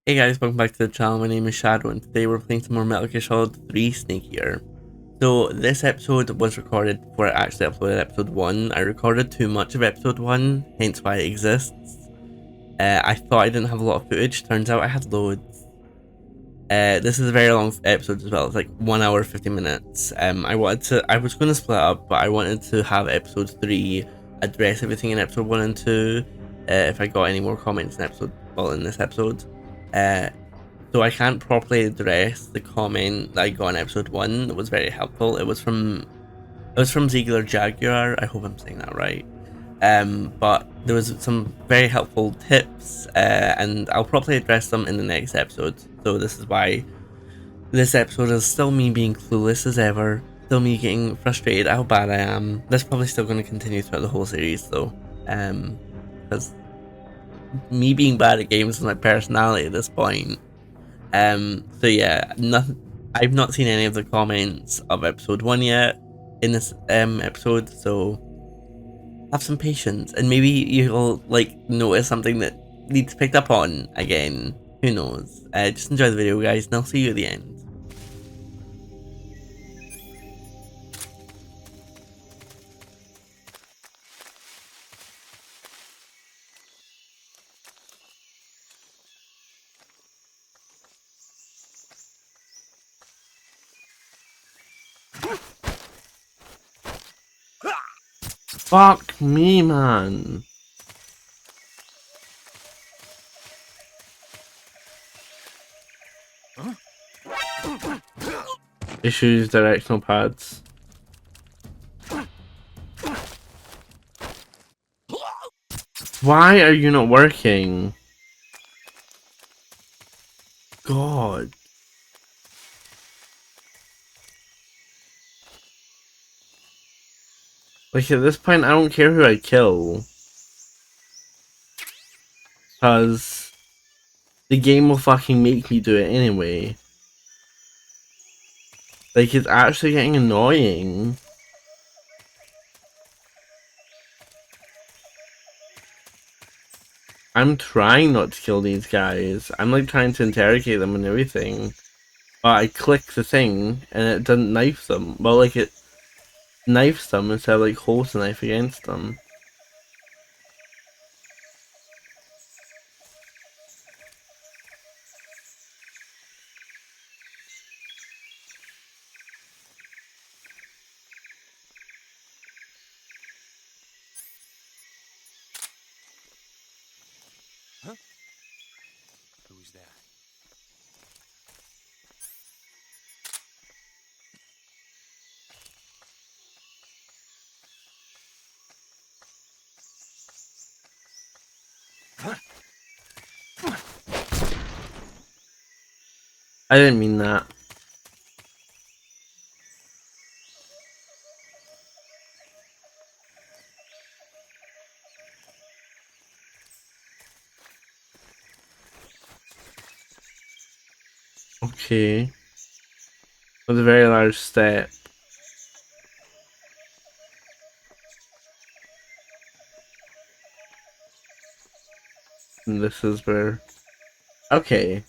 Hey guys, welcome back to the channel. My name is Shadow, and today we're playing some more Metal Gear Solid 3 Snakier. So this episode was recorded before I actually uploaded episode 1. I recorded too much of episode 1, hence why it exists. I thought I didn't have a lot of footage, turns out I had loads. This is a very long episode as well, it's like 1 hour 50 minutes. I was going to split up, but I wanted to have episode 3 address everything in episode 1 and 2, if I got any more comments in this episode. Uh, so I can't properly address the comment that I got in episode 1. It was very helpful. It was from Ziegler Jaguar. I hope I'm saying that right. But there was some very helpful tips, and I'll probably address them in the next episode. So this is why this episode is still me being clueless as ever, still me getting frustrated at how bad I am. That's probably still going to continue throughout the whole series, though, because me being bad at games is my personality at this point. So yeah, nothing. I've not seen any of the comments of episode 1 yet in this episode, so have some patience, and maybe you'll like notice something that needs picked up on again. Who knows? Just enjoy the video, guys, and I'll see you at the end. Fuck me, man. Issues, directional pads. Why are you not working? God. Like, at this point, I don't care who I kill. Because the game will fucking make me do it anyway. Like, it's actually getting annoying. I'm trying not to kill these guys. I'm like trying to interrogate them and everything. But I click the thing and it doesn't knife them. Well, like it knifes them instead of like holds the knife against them. Huh? Who's that? I didn't mean that. Okay. It was a very large step. And this is where... Okay.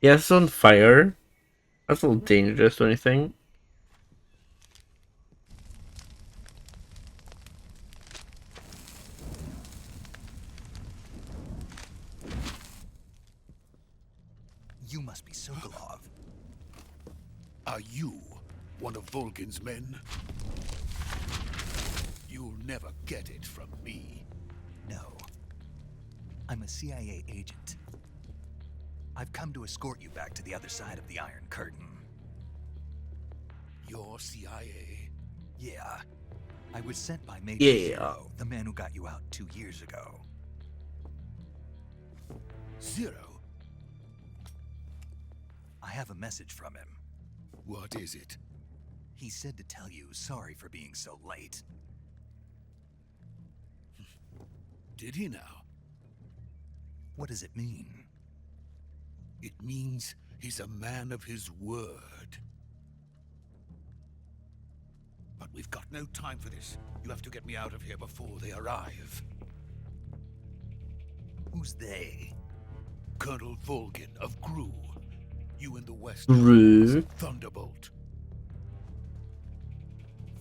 Yeah, it's on fire. That's a little dangerous, don't you think? You must be Sokolov. Are you one of Volgin's men? You'll never get it from me. No. I'm a CIA agent. I've come to escort you back to the other side of the Iron Curtain. You're CIA? Yeah. I was sent by Major Zero, the man who got you out 2 years ago. Zero? I have a message from him. What is it? He said to tell you sorry for being so late. Did he now? What does it mean? It means he's a man of his word. But we've got no time for this. You have to get me out of here before they arrive. Who's they? Colonel Volgin of Gru. You in the West Gru? know as Thunderbolt.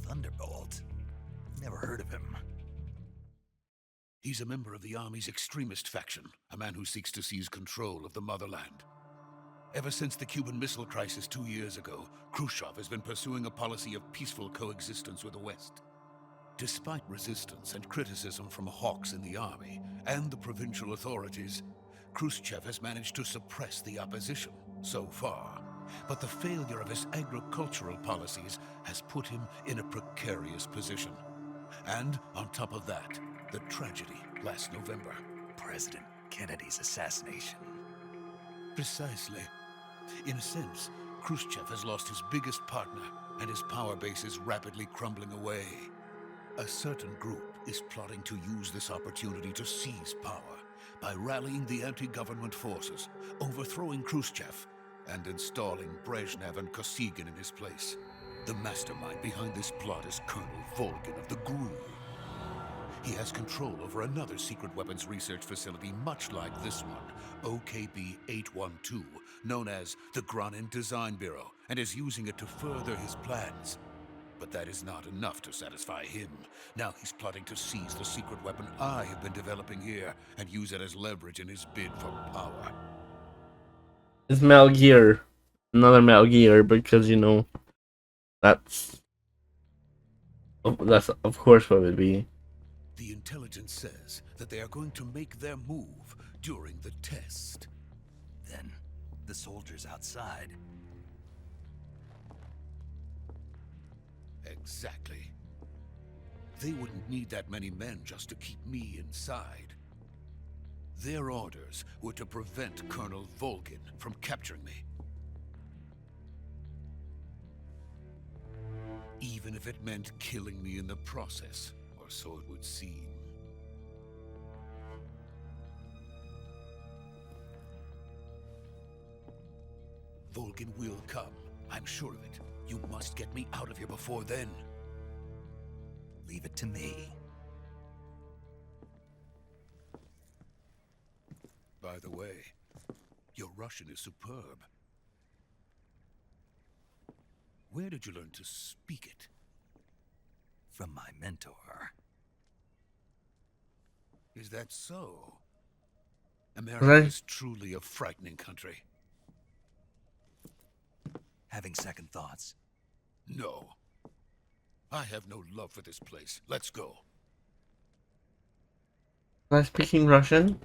Thunderbolt? Never heard of him. He's a member of the Army's extremist faction, a man who seeks to seize control of the motherland. Ever since the Cuban Missile Crisis 2 years ago, Khrushchev has been pursuing a policy of peaceful coexistence with the West. Despite resistance and criticism from hawks in the army and the provincial authorities, Khrushchev has managed to suppress the opposition so far. But the failure of his agricultural policies has put him in a precarious position. And on top of that, the tragedy last November. President Kennedy's assassination. Precisely. In a sense, Khrushchev has lost his biggest partner, and his power base is rapidly crumbling away. A certain group is plotting to use this opportunity to seize power by rallying the anti-government forces, overthrowing Khrushchev, and installing Brezhnev and Kosygin in his place. The mastermind behind this plot is Colonel Volgin of the Gru. He has control over another secret weapons research facility much like this one, OKB-812, known as the Granin Design Bureau, and is using it to further his plans. But that is not enough to satisfy him. Now he's plotting to seize the secret weapon I have been developing here and use it as leverage in his bid for power. It's Metal Gear. Another Metal Gear, because, you know, that's of course what it would be. The intelligence says that they are going to make their move during the test. Then, the soldiers outside. Exactly. They wouldn't need that many men just to keep me inside. Their orders were to prevent Colonel Volgin from capturing me. Even if it meant killing me in the process, or so it would seem. Volgin will come. I'm sure of it. You must get me out of here before then. Leave it to me. By the way, your Russian is superb. Where did you learn to speak it? From my mentor. Is that so? America is truly a frightening country. Having second thoughts. No. I have no love for this place. Let's go. Am I speaking Russian?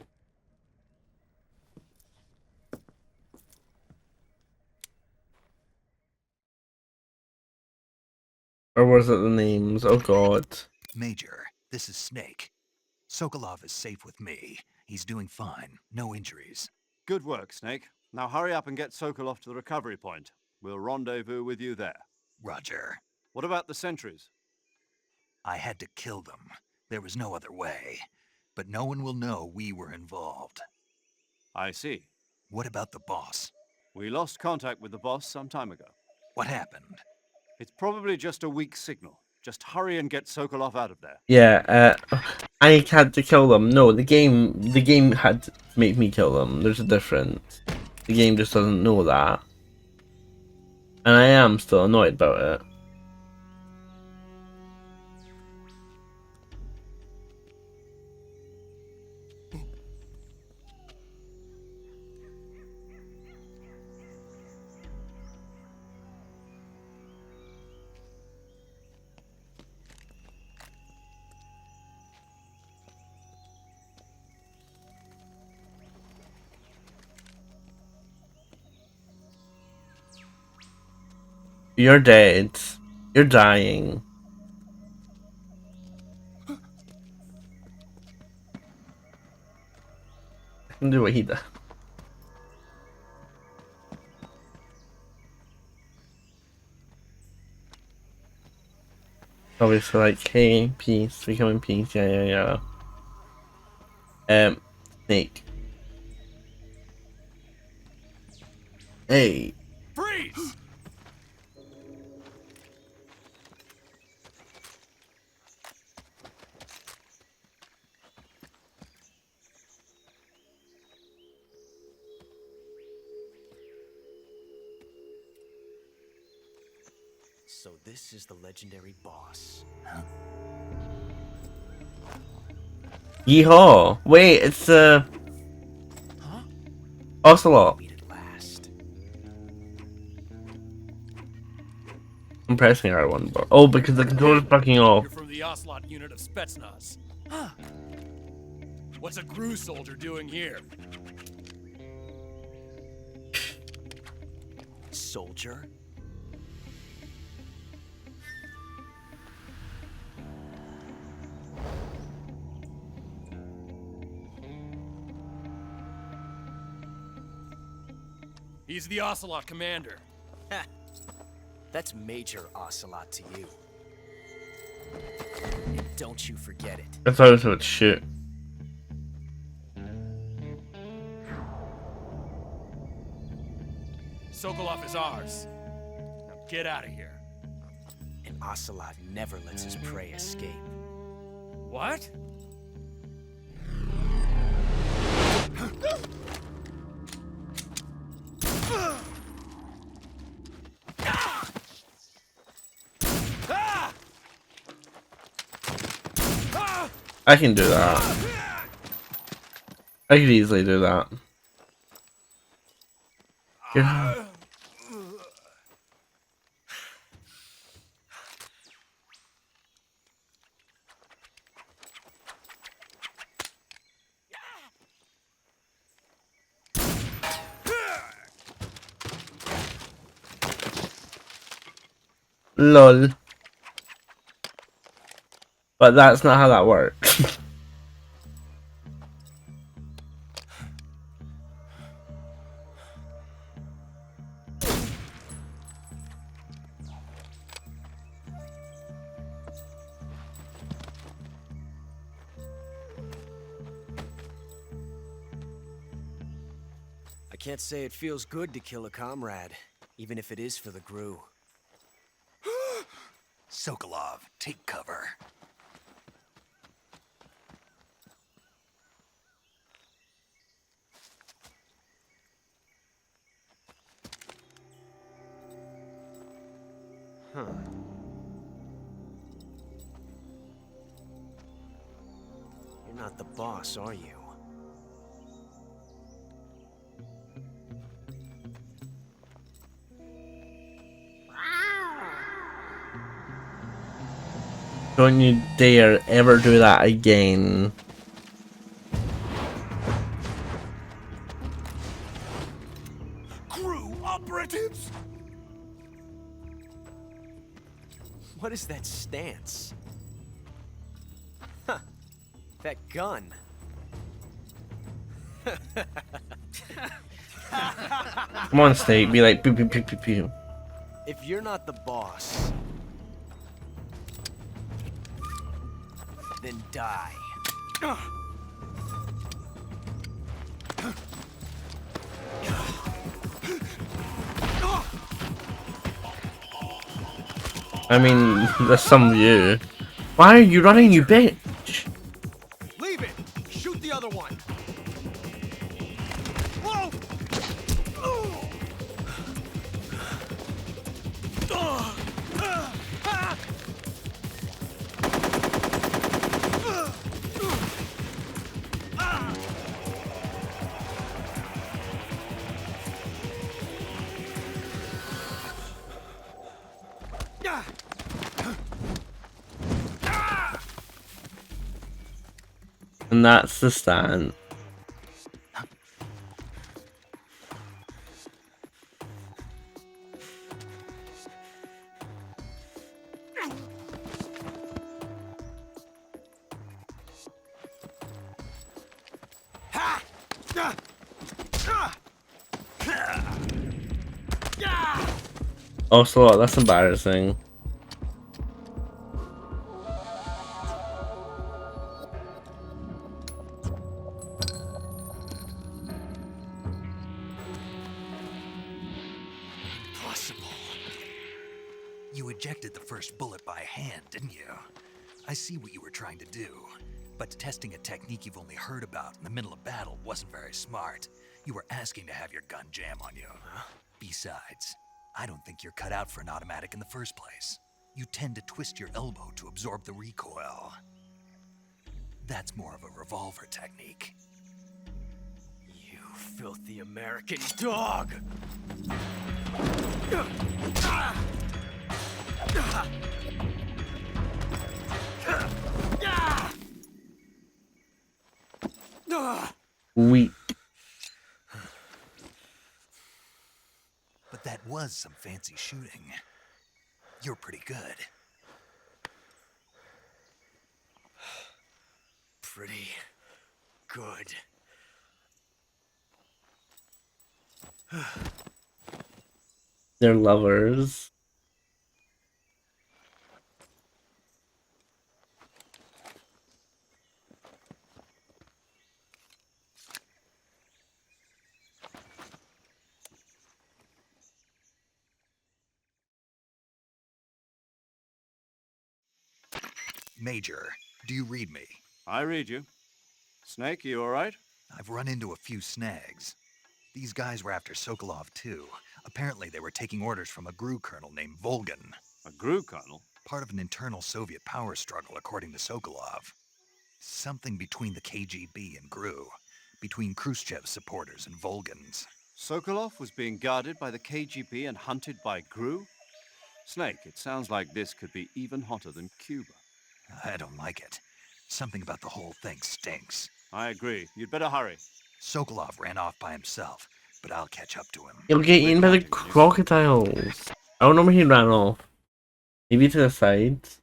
Or was it the names? Oh god. Major, this is Snake. Sokolov is safe with me. He's doing fine. No injuries. Good work, Snake. Now hurry up and get Sokolov to the recovery point. We'll rendezvous with you there. Roger. What about the sentries? I had to kill them. There was no other way. But no one will know we were involved. I see. What about the boss? We lost contact with the boss some time ago. What happened? It's probably just a weak signal. Just hurry and get Sokolov out of there. Yeah, I had to kill them. No, the game had to make me kill them. There's a difference. The game just doesn't know that. And I am still annoyed about it. You're dead. You're dying. I can do what he does. Obviously, like, hey, peace, we come in peace, yeah. Snake. Hey. Freeze! So this is the legendary boss. Yeehaw! Wait, it's Ocelot. Meet at last. I'm pressing R1, but oh, because the controller's fucking off. You're from the Ocelot unit of Spetsnaz. What's a Gru soldier doing here? Soldier? He's the Ocelot commander. That's Major Ocelot to you. And don't you forget it. I thought it was shit. Sokolov is ours. Now get out of here. And Ocelot never lets his prey escape. What? I can do that. I could easily do that. Yeah. Lol. But that's not how that works. I can't say it feels good to kill a comrade, even if it is for the Gru. Sokolov, take cover. Huh. You're not the boss, are you? Don't you dare ever do that again. Crew operatives? What is that stance? Huh. That gun. Come on, Snake. Be like, pew pew pew pew pew. If you're not the boss, then die. I mean, there's some of you. Why are you running, you bitch? Leave it! Shoot the other one! Whoa! And that's the stand. Also, that's embarrassing. You ejected the first bullet by hand, didn't you? I see what you were trying to do, but testing a technique you've only heard about in the middle of battle wasn't very smart. You were asking to have your gun jam on you. Besides, I don't think you're cut out for an automatic in the first place. You tend to twist your elbow to absorb the recoil. That's more of a revolver technique. You filthy American dog! Weak. But that was some fancy shooting. You're pretty good. Pretty good. They're lovers. Major, do you read me? I read you. Snake, you all right? I've run into a few snags. These guys were after Sokolov too. Apparently they were taking orders from a GRU colonel named Volgan. A GRU colonel? Part of an internal Soviet power struggle, according to Sokolov. Something between the KGB and GRU. Between Khrushchev's supporters and Volgan's. Sokolov was being guarded by the KGB and hunted by GRU? Snake, it sounds like this could be even hotter than Cuba. I don't like it. Something about the whole thing stinks. I agree. You'd better hurry. Sokolov ran off by himself, but I'll catch up to him. He'll get eaten by the crocodiles. I don't know where he ran off. Maybe to the sides.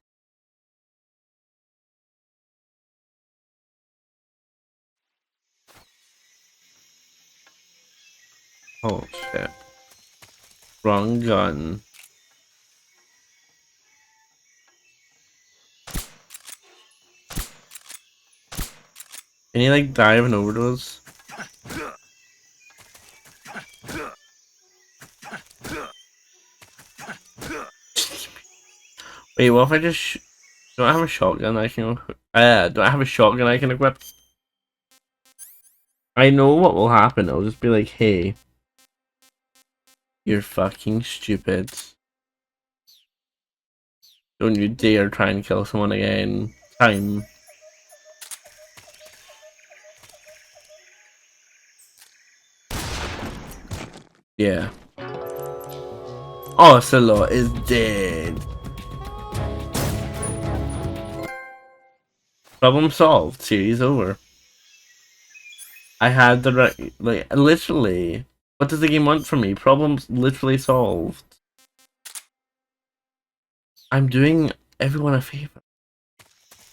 Oh shit. Wrong gun. Can he like die of an overdose? Wait, what if I just do I have a shotgun I can do I have a shotgun I can equip? I know what will happen. I'll just be like, hey, you're fucking stupid. Don't you dare try and kill someone again. Time. Yeah. Ocelot is dead. Problem solved. Series over. I had the right, like, literally. What does the game want from me? Problems literally solved. I'm doing everyone a favor.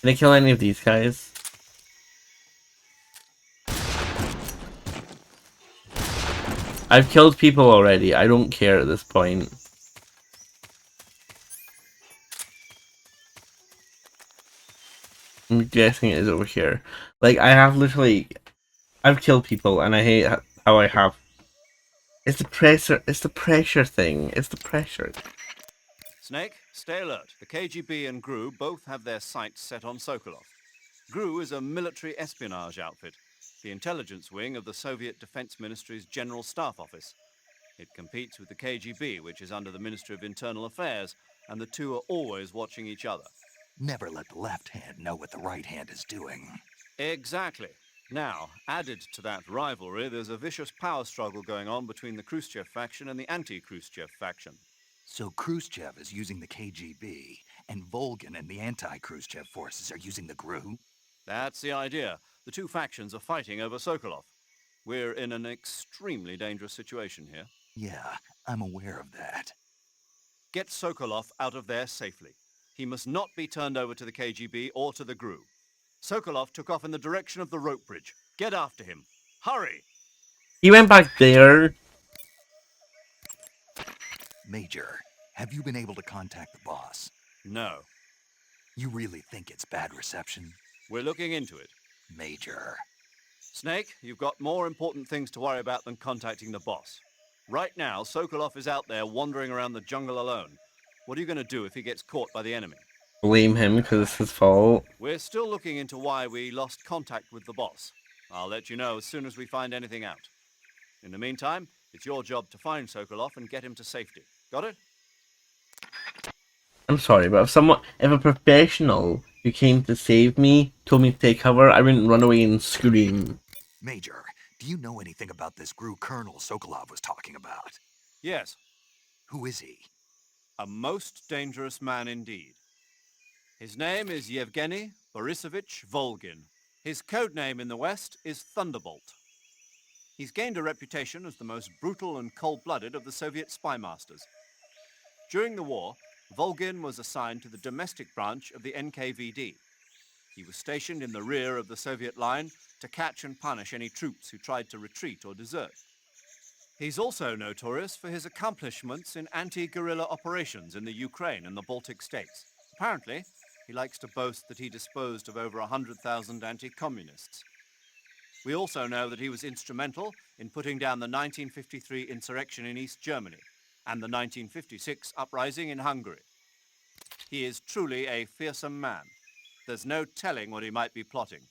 Can I kill any of these guys? I've killed people already. I don't care at this point. I'm guessing it is over here. Like, I have literally... I've killed people, and I hate how I have... It's the pressure. It's the pressure thing. It's the pressure. Snake, stay alert. The KGB and GRU both have their sights set on Sokolov. GRU is a military espionage outfit, the intelligence wing of the Soviet Defense Ministry's General Staff Office. It competes with the KGB, which is under the Ministry of Internal Affairs, and the two are always watching each other. Never let the left hand know what the right hand is doing. Exactly. Now, added to that rivalry, there's a vicious power struggle going on between the Khrushchev faction and the anti-Khrushchev faction. So Khrushchev is using the KGB, and Volgan and the anti-Khrushchev forces are using the GRU? That's the idea. The two factions are fighting over Sokolov. We're in an extremely dangerous situation here. Yeah, I'm aware of that. Get Sokolov out of there safely. He must not be turned over to the KGB or to the GRU. Sokolov took off in the direction of the rope bridge. Get after him. Hurry! He went back there. Major, have you been able to contact the boss? No. You really think it's bad reception? We're looking into it. Major. Snake, you've got more important things to worry about than contacting the boss. Right now, Sokolov is out there wandering around the jungle alone. What are you going to do if he gets caught by the enemy? Blame him because it's his fault. We're still looking into why we lost contact with the boss. I'll let you know as soon as we find anything out. In the meantime, it's your job to find Sokolov and get him to safety. Got it? I'm sorry, but if a professional who came to save me told me to take cover, I wouldn't run away and scream. Major, do you know anything about this GRU Colonel Sokolov was talking about? Yes. Who is he? A most dangerous man indeed. His name is Yevgeny Borisovich Volgin. His code name in the West is Thunderbolt. He's gained a reputation as the most brutal and cold-blooded of the Soviet spy masters. During the war, Volgin was assigned to the domestic branch of the NKVD. He was stationed in the rear of the Soviet line to catch and punish any troops who tried to retreat or desert. He's also notorious for his accomplishments in anti-guerrilla operations in the Ukraine and the Baltic states. Apparently, he likes to boast that he disposed of over 100,000 anti-communists. We also know that he was instrumental in putting down the 1953 insurrection in East Germany and the 1956 uprising in Hungary. He is truly a fearsome man. There's no telling what he might be plotting.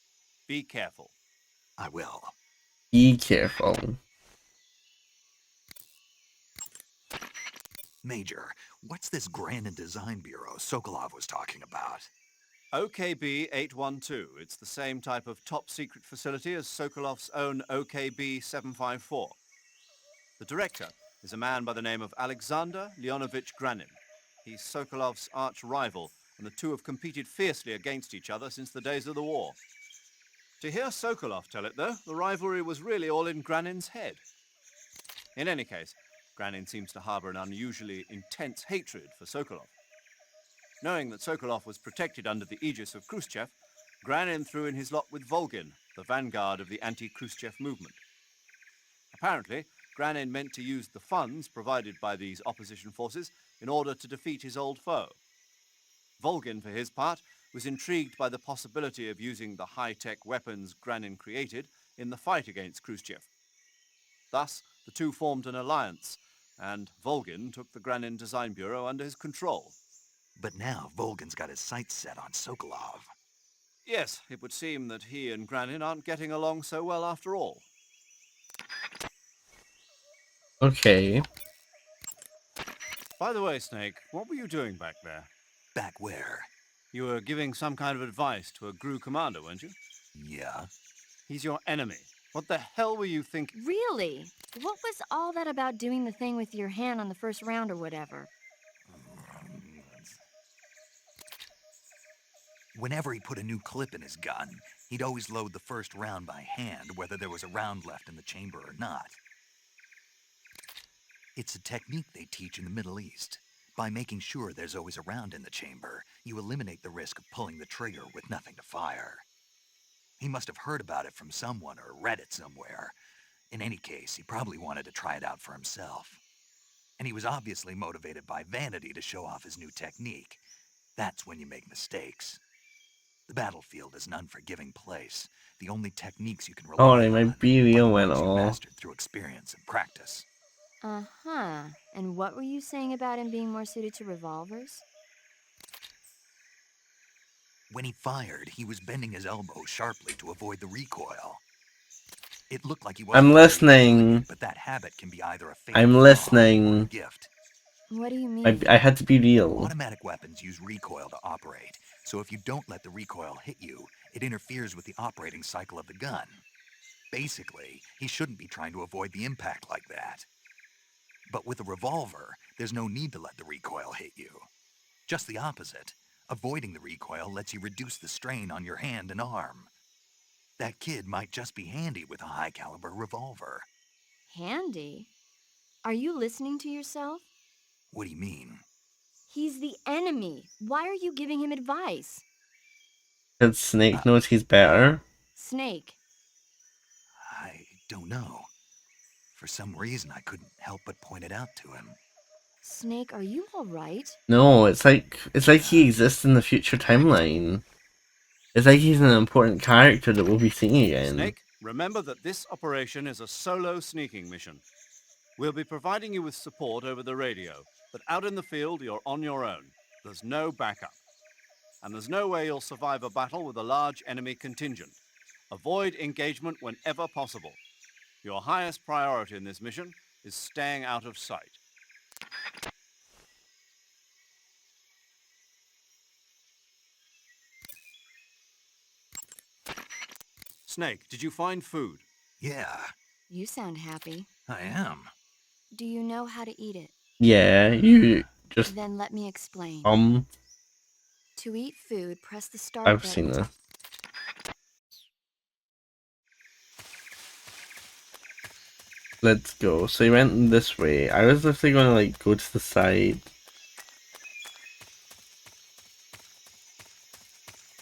Be careful. I will. Be careful. Major, what's this Grand and Design Bureau Sokolov was talking about? OKB 812. It's the same type of top-secret facility as Sokolov's own OKB 754. The director is a man by the name of Alexander Leonovich Granin. He's Sokolov's arch-rival, and the two have competed fiercely against each other since the days of the war. To hear Sokolov tell it, though, the rivalry was really all in Granin's head. In any case, Granin seems to harbor an unusually intense hatred for Sokolov. Knowing that Sokolov was protected under the aegis of Khrushchev, Granin threw in his lot with Volgin, the vanguard of the anti-Khrushchev movement. Apparently, Granin meant to use the funds provided by these opposition forces in order to defeat his old foe. Volgin, for his part, was intrigued by the possibility of using the high-tech weapons Granin created in the fight against Khrushchev. Thus, the two formed an alliance, and Volgin took the Granin Design Bureau under his control. But now Volgin's got his sights set on Sokolov. Yes, it would seem that he and Granin aren't getting along so well after all. Okay. By the way, Snake, what were you doing back there? Back where? You were giving some kind of advice to a GRU commander, weren't you? Yeah. He's your enemy. What the hell were you thinking? Really? What was all that about doing the thing with your hand on the first round or whatever? Whenever he put a new clip in his gun, he'd always load the first round by hand, whether there was a round left in the chamber or not. It's a technique they teach in the Middle East. By making sure there's always a round in the chamber, you eliminate the risk of pulling the trigger with nothing to fire. He must have heard about it from someone or read it somewhere. In any case, he probably wanted to try it out for himself. And he was obviously motivated by vanity to show off his new technique. That's when you make mistakes. The battlefield is an unforgiving place. The only techniques you can rely Alright, my on BVO are went ones you off. mastered through experience and practice. Uh-huh. And what were you saying about him being more suited to revolvers? When he fired, he was bending his elbow sharply to avoid the recoil. It looked like he wasn't I'm very listening. intelligent, but that habit can be either a fatal I'm flaw listening. or a gift. What do you mean? I had to be real. Automatic weapons use recoil to operate, so if you don't let the recoil hit you, it interferes with the operating cycle of the gun. Basically, he shouldn't be trying to avoid the impact like that. But with a revolver, there's no need to let the recoil hit you. Just the opposite. Avoiding the recoil lets you reduce the strain on your hand and arm. That kid might just be handy with a high-caliber revolver. Handy? Are you listening to yourself? What do you mean? He's the enemy. Why are you giving him advice? Because Snake knows he's better. Snake. I don't know. For some reason, I couldn't help but point it out to him. Snake, are you alright? No, it's like he exists in the future timeline. It's like he's an important character that we'll be seeing again. Snake, remember that this operation is a solo sneaking mission. We'll be providing you with support over the radio, but out in the field, you're on your own. There's no backup. And there's no way you'll survive a battle with a large enemy contingent. Avoid engagement whenever possible. Your highest priority in this mission is staying out of sight. Snake, did you find food? Yeah, You sound happy. I am. Do you know how to eat it? Yeah, you just Then let me explain. To eat food, press the start I've button. seen this. Let's go. So you went this way. I was literally going to like go to the side.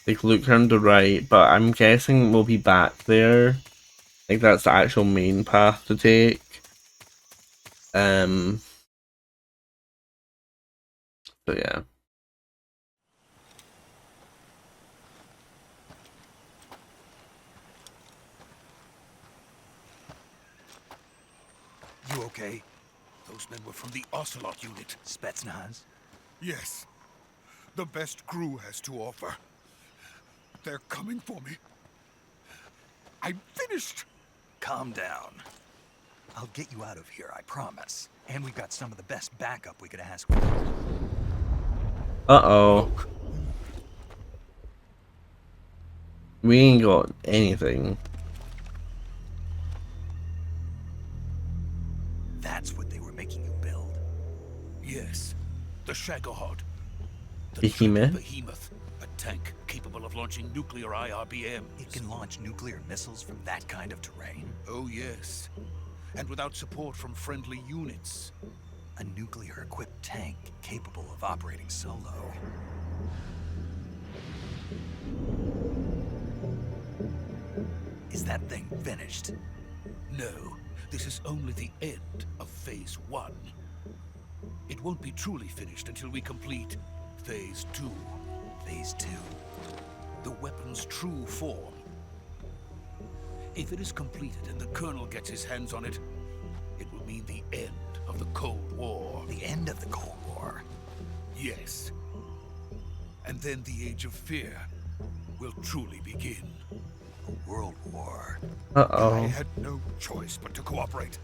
Like look around the right, but I'm guessing we'll be back there. Like that's the actual main path to take. So yeah. You okay? Those men were from the Ocelot unit. Spetsnaz? Yes. The best Gru has to offer. They're coming for me. I'm finished! Calm down. I'll get you out of here, I promise. And we've got some of the best backup we could ask for. Uh-oh. We ain't got anything. That's what they were making you build? Yes. The Shagohod. The Behemoth? Behemoth. A tank capable of launching nuclear IRBMs. It can launch nuclear missiles from that kind of terrain? Oh, yes. And without support from friendly units. A nuclear-equipped tank capable of operating solo. Is that thing finished? No, this is only the end of Phase 1. It won't be truly finished until we complete Phase 2. Phase 2? The weapon's true form. If it is completed and the Colonel gets his hands on it, it will mean the end of the Cold War. The end of the Cold War? Yes. And then the Age of Fear will truly begin. A world war. I Uh-oh. had no choice but to cooperate.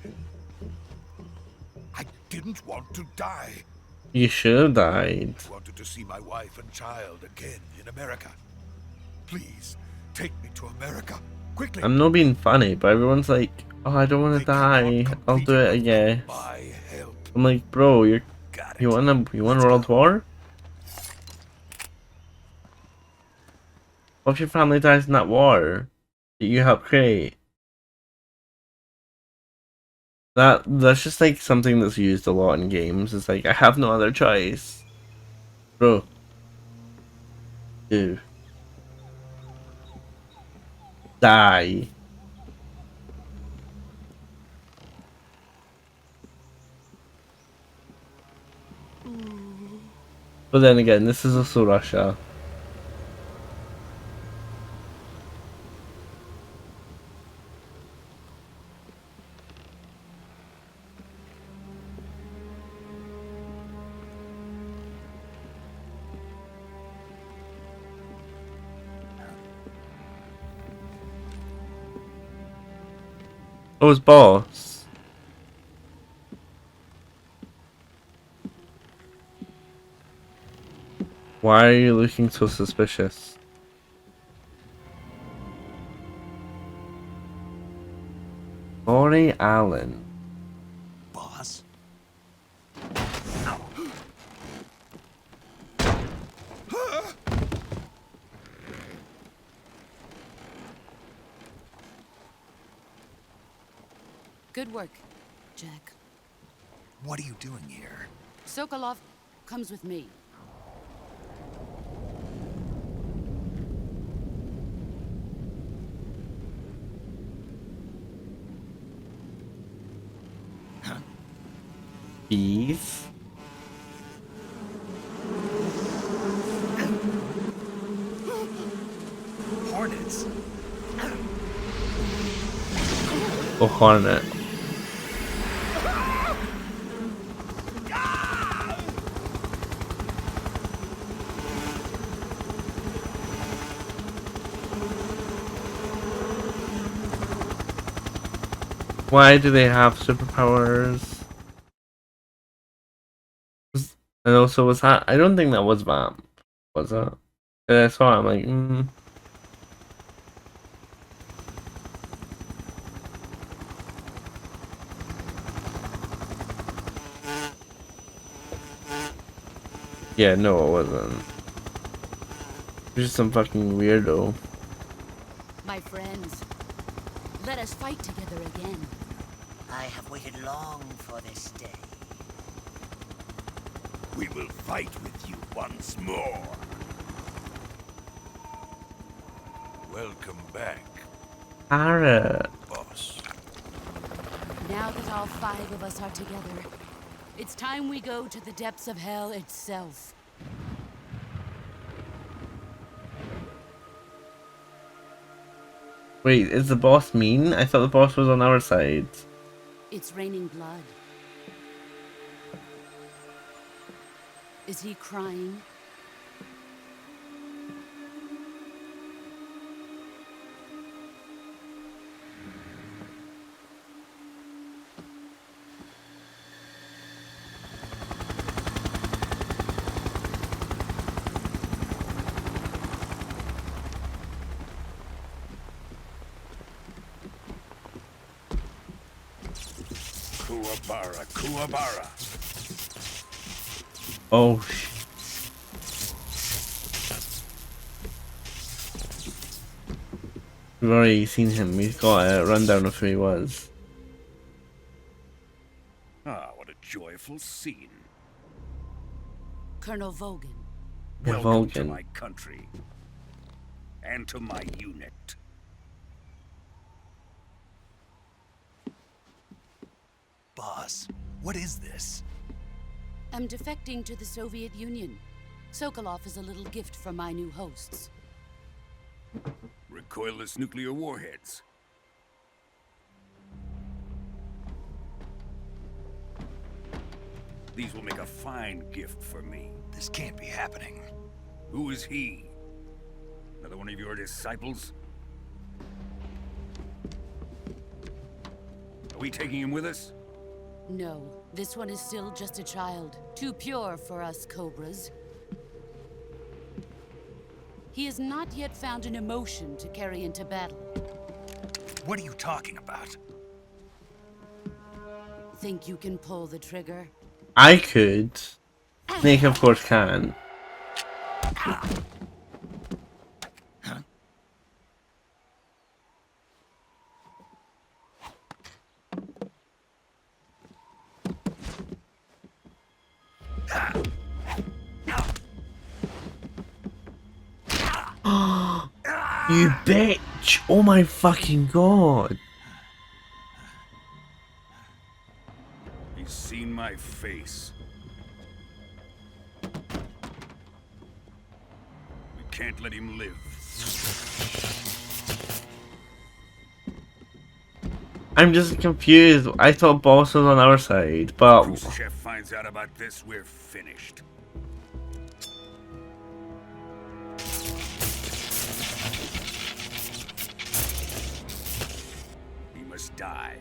I didn't want to die. You should have died. I wanted to see my wife and child again in America. Please, take me to America. Quickly. I'm not being funny, but everyone's like, oh, I don't want to die. I'll do it again. My help. I'm like, bro, you want a world war? What if your family dies in that war that you helped create? That's just like something that's used a lot in games. It's like I have no other choice, bro. Dude, die. But then again, this is also Russia. Oh, it's boss. Why are you looking so suspicious? Lori Allen. Boss? Good work, Jack. What are you doing here? Sokolov comes with me. Bees. Hornets? Oh, Hornet. Why do they have superpowers? And also, was that? I don't think that was Vamp. Was it? And I saw it, I'm like, Yeah, no, it wasn't. You're just some fucking weirdo. My friends, let us fight together again. I have waited long for this day. We will fight with you once more. Welcome back, Parrot. boss. Now that all 5 of us are together, it's time we go to the depths of hell itself. Wait, is the boss mean? I thought the boss was on our side. It's raining blood. Is he crying? Kuwabara, Kuwabara. Oh, we've already seen him. We've got a rundown of who he was. Ah, what a joyful scene. Colonel Vogan. Yeah, Welcome to Vulcan. my country. And to my unit. Boss, what is this? I'm defecting to the Soviet Union. Sokolov is a little gift from my new hosts. Recoilless nuclear warheads. These will make a fine gift for me. This can't be happening. Who is he? Another one of your disciples? Are we taking him with us? No, this one is still just a child. Too pure for us Cobras. He has not yet found an emotion to carry into battle. What are you talking about? Think you can pull the trigger? I could. Snake, of course, can. You bitch! Oh my fucking god! He's seen my face. We can't let him live. I'm just confused. I thought boss was on our side, but Khrushchev finds out about this, we're finished. He must die.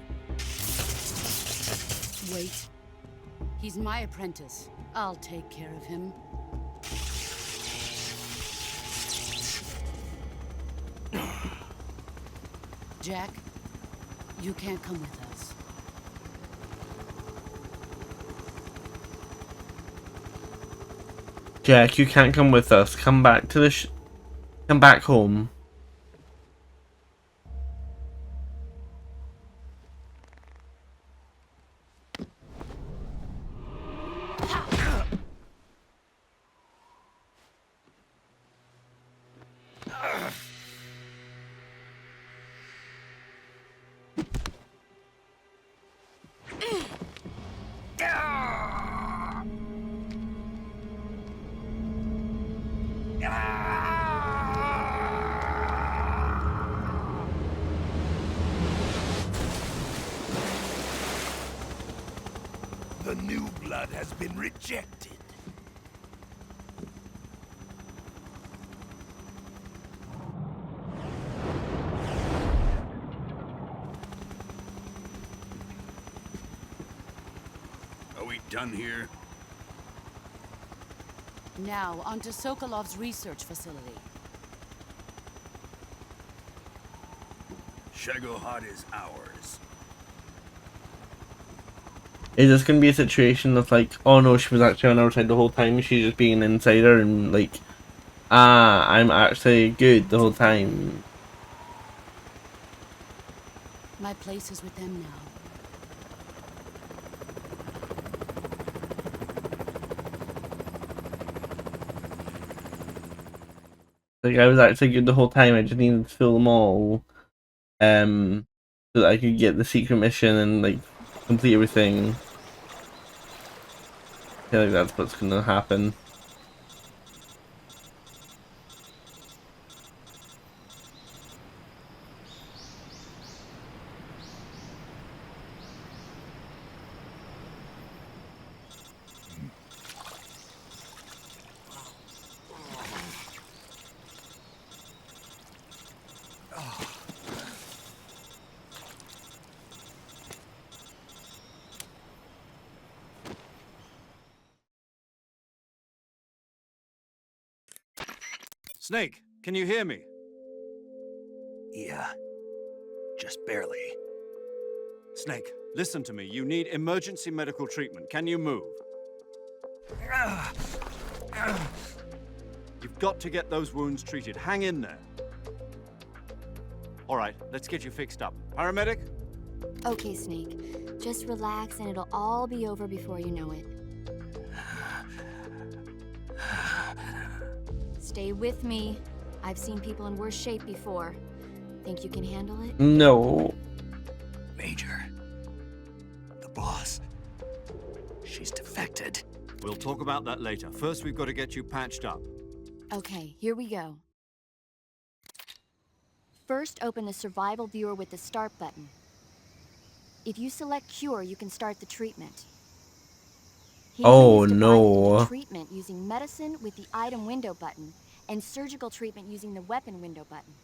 Wait. He's my apprentice. I'll take care of him. Jack, you can't come with us. Jack, you can't come with us. Come back to the come back home. The new blood has been rejected. Are we done here? Now, onto Sokolov's research facility. Shagohod is ours. Is this gonna be a situation of like, oh no, she was actually on our side the whole time, she's just being an insider and like, I'm actually good the whole time. My place is with them now. Like I was actually good the whole time, I just needed to fill them all. So that I could get the secret mission and like complete everything. I feel like that's what's gonna happen. Snake, can you hear me? Yeah. Just barely. Snake, listen to me. You need emergency medical treatment. Can you move? You've got to get those wounds treated. Hang in there. All right, let's get you fixed up. Paramedic? Okay, Snake. Just relax and it'll all be over before you know it. Stay with me. I've seen people in worse shape before. Think you can handle it? No. Major. The boss. She's defected. We'll talk about that later. First, we've got to get you patched up. Okay, here we go. First, open the survival viewer with the start button. If you select cure, you can start the treatment. Oh, Healing is divided no. into treatment using medicine with the item window button and surgical treatment using the weapon window button.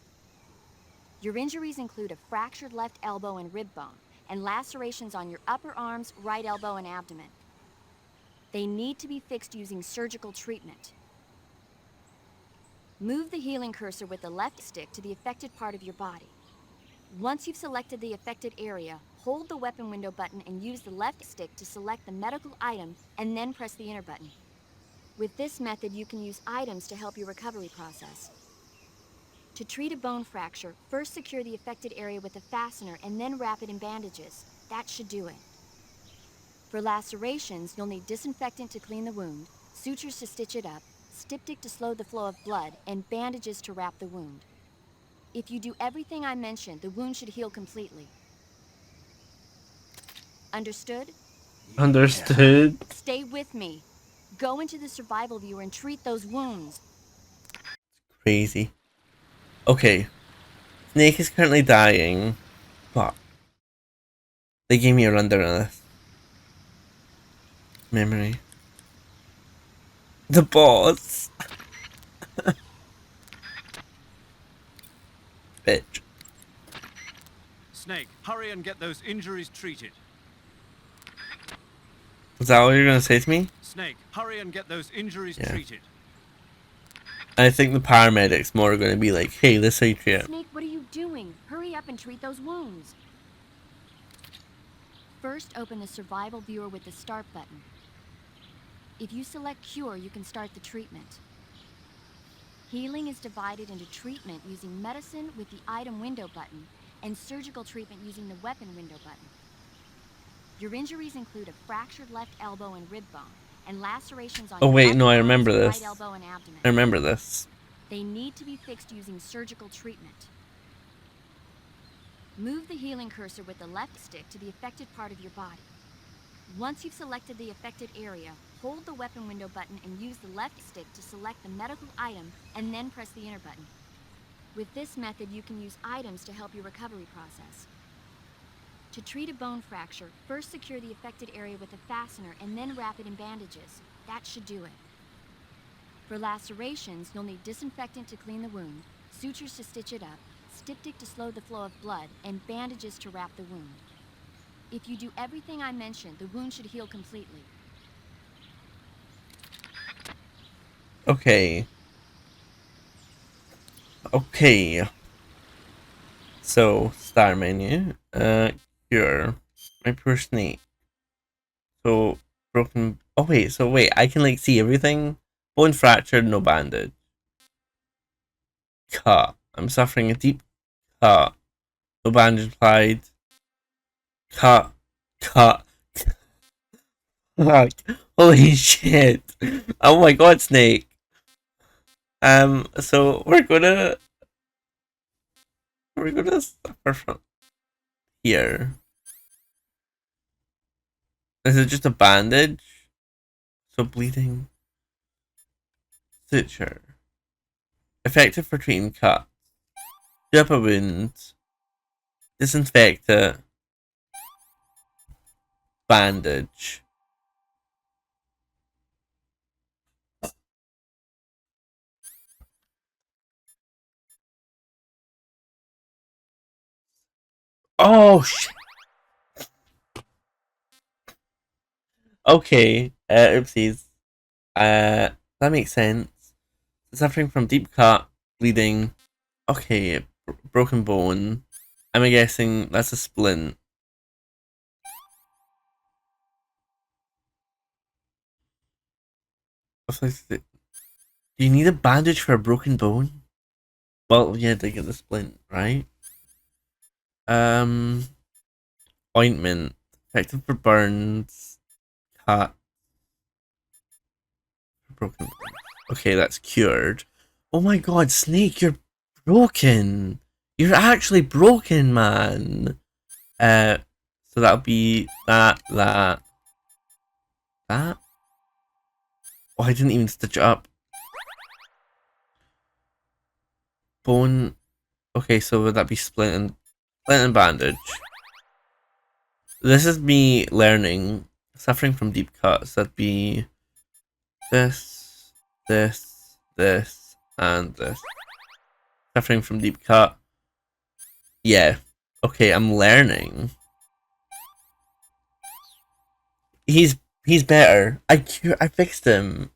Your injuries include a fractured left elbow and rib bone and lacerations on your upper arms, right elbow, and abdomen. They need to be fixed using surgical treatment. Move the healing cursor with the left stick to the affected part of your body. Once you've selected the affected area, hold the weapon window button and use the left stick to select the medical item and then press the enter button. With this method, you can use items to help your recovery process. To treat a bone fracture, first secure the affected area with a fastener and then wrap it in bandages. That should do it. For lacerations, you'll need disinfectant to clean the wound, sutures to stitch it up, styptic to slow the flow of blood, and bandages to wrap the wound. If you do everything I mentioned, the wound should heal completely. Understood? Understood. Stay with me. Go into the survival viewer and treat those wounds. Crazy. Okay. Snake is currently dying, but they gave me a rundown on this. Memory. The boss. Bitch. Snake, hurry and get those injuries treated. Is that what you're gonna say to me? Snake, hurry and get those injuries Yeah. treated. I think the paramedics more are gonna be like, hey, let's say treat it. Snake, what are you doing? Hurry up and treat those wounds. First, open the survival viewer with the start button. If you select cure, you can start the treatment. Healing is divided into treatment using medicine with the item window button and surgical treatment using the weapon window button. Your injuries include a fractured left elbow and rib bone and lacerations on Oh your wait, upper no, I arms, remember this. right elbow, and abdomen. I remember this. They need to be fixed using surgical treatment. Move the healing cursor with the left stick to the affected part of your body. Once you've selected the affected area, hold the weapon window button and use the left stick to select the medical item and then press the enter button. With this method, you can use items to help your recovery process. To treat a bone fracture, first secure the affected area with a fastener and then wrap it in bandages. That should do it. For lacerations, you'll need disinfectant to clean the wound, sutures to stitch it up, styptic to slow the flow of blood, and bandages to wrap the wound. If you do everything I mentioned, the wound should heal completely. Okay. Okay. So, star menu. Cure. My poor snake. So, broken. Oh, wait. So, wait. I can, like, see everything? Bone fractured, no bandage. Cut. I'm suffering a deep cut. No bandage applied. Cut. Cut. Fuck. Holy shit. Oh my god, Snake. So we're gonna suffer from here. Is it just a bandage? So bleeding. Suture. Effective for treating cuts. Do up a wound. Disinfect it. Bandage. Oh shit. Okay. Oopsies. That makes sense. Suffering from deep cut, bleeding. Okay, broken bone. I'm guessing that's a splint. Do you need a bandage for a broken bone? Well, yeah, they get the splint, right? Ointment. Effective for burns. Cut. Broken bone. Okay, that's cured. Oh my god, Snake, you're broken. You're actually broken, man. So that'll be that. Oh, I didn't even stitch it up. Bone. Okay, so would that be splint and bandage? This is me learning. Suffering from deep cuts. That'd be this, and this. Suffering from deep cut. Yeah. Okay, I'm learning. He's better. I fixed him.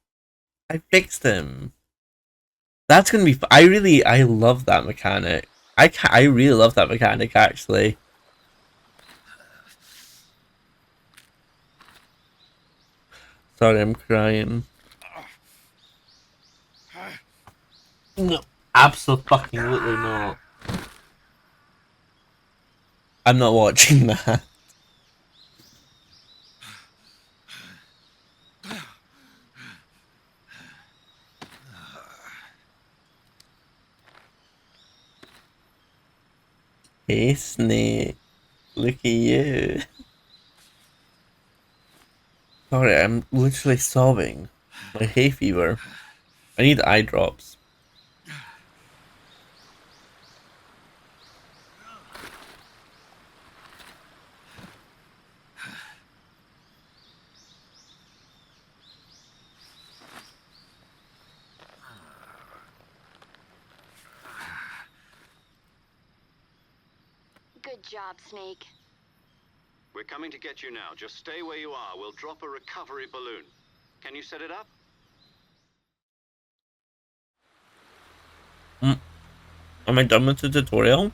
That's gonna be. I love that mechanic. I really love that mechanic actually. Sorry, I'm crying. No, absolutely not. I'm not watching that. Hey, Snake. Look at you. Sorry, I'm literally sobbing. My hay fever. I need eye drops. Good job, Snake. We're coming to get you now. Just stay where you are. We'll drop a recovery balloon. Can you set it up? Am I done with the tutorial?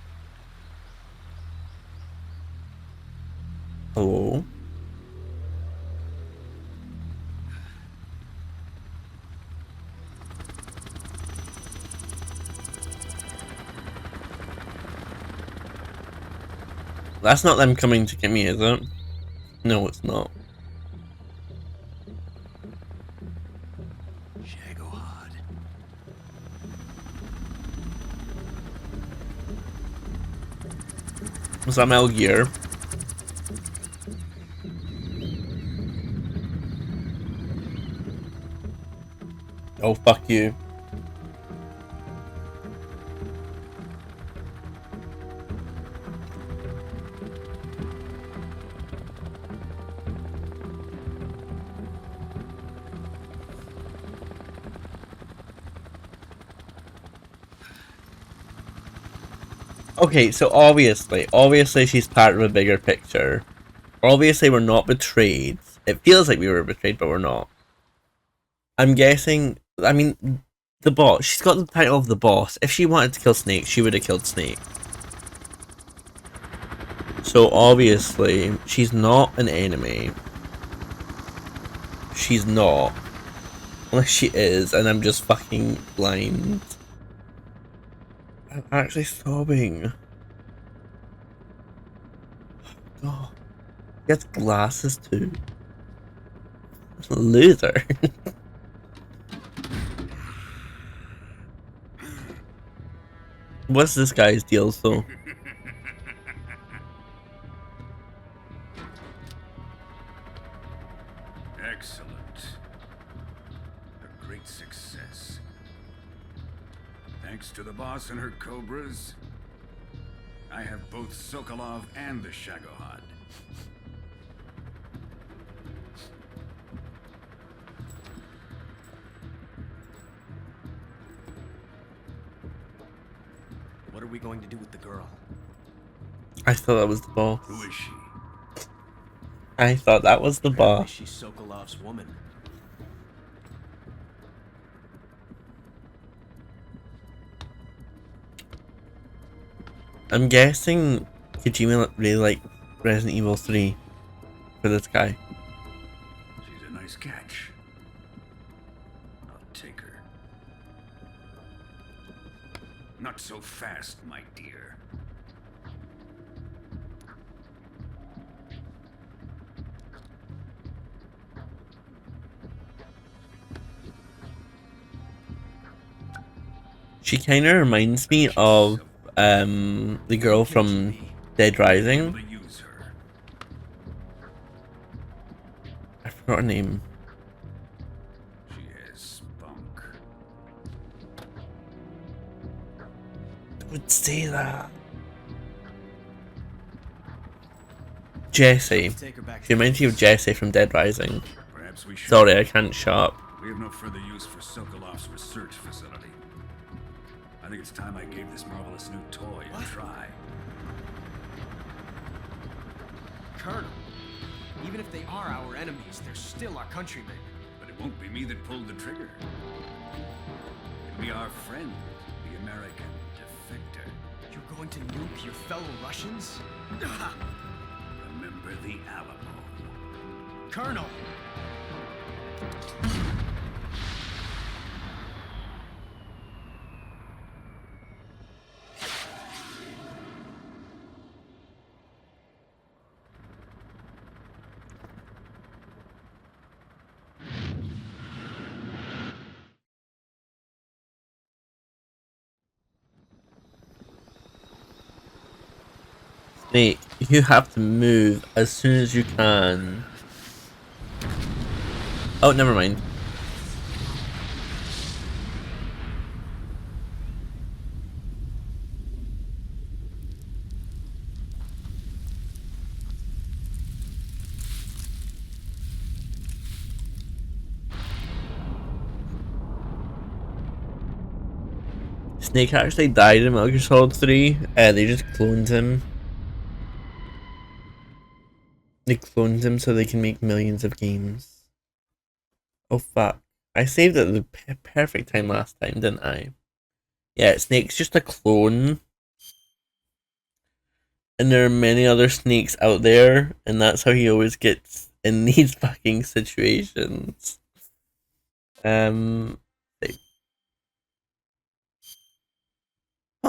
Hello? That's not them coming to get me, is it? No, it's not. Was that Metal Gear? Oh, fuck you. Okay, so obviously she's part of a bigger picture. Obviously, we're not betrayed. It feels like we were betrayed, but we're not. I'm guessing. I mean, the boss. She's got the title of the boss. If she wanted to kill Snake, she would have killed Snake. So obviously, she's not an enemy. She's not. Unless she is, and I'm just fucking blind. I'm actually sobbing. Oh, he has glasses too. Loser. What's this guy's deal, though? Excellent. A great success. Thanks to the boss and her cobras, I have both Sokolov and the Shagohod. What are we going to do with the girl? I thought that was the boss. Who is she? I thought that was the Apparently boss. she's Sokolov's woman. I'm guessing Kojima really liked Resident Evil 3 for this guy. She's a nice catch. I'll take her. Not so fast, my dear. She kind of reminds me of the girl from Dead Rising. To use her. I forgot her name. She has spunk. Don't say that. Jesse. Take her back. She reminds me of Jesse from Dead Rising. Perhaps we should. Sorry, I can't shut up. We have no further use for Sokolov's research facility. I think it's time I gave this marvelous new toy a try. Colonel, even if they are our enemies, they're still our countrymen. But it won't be me that pulled the trigger. It'll be our friend, the American defector. You're going to nuke your fellow Russians? Remember the Alamo. Colonel! Snake, you have to move as soon as you can. Oh, never mind. Snake actually died in Metal Gear Solid 3. They just cloned him. They cloned him so they can make millions of games. Oh fuck. I saved it at the perfect time last time, didn't I? Yeah, Snake's just a clone. And there are many other Snakes out there, and that's how he always gets in these fucking situations. Oh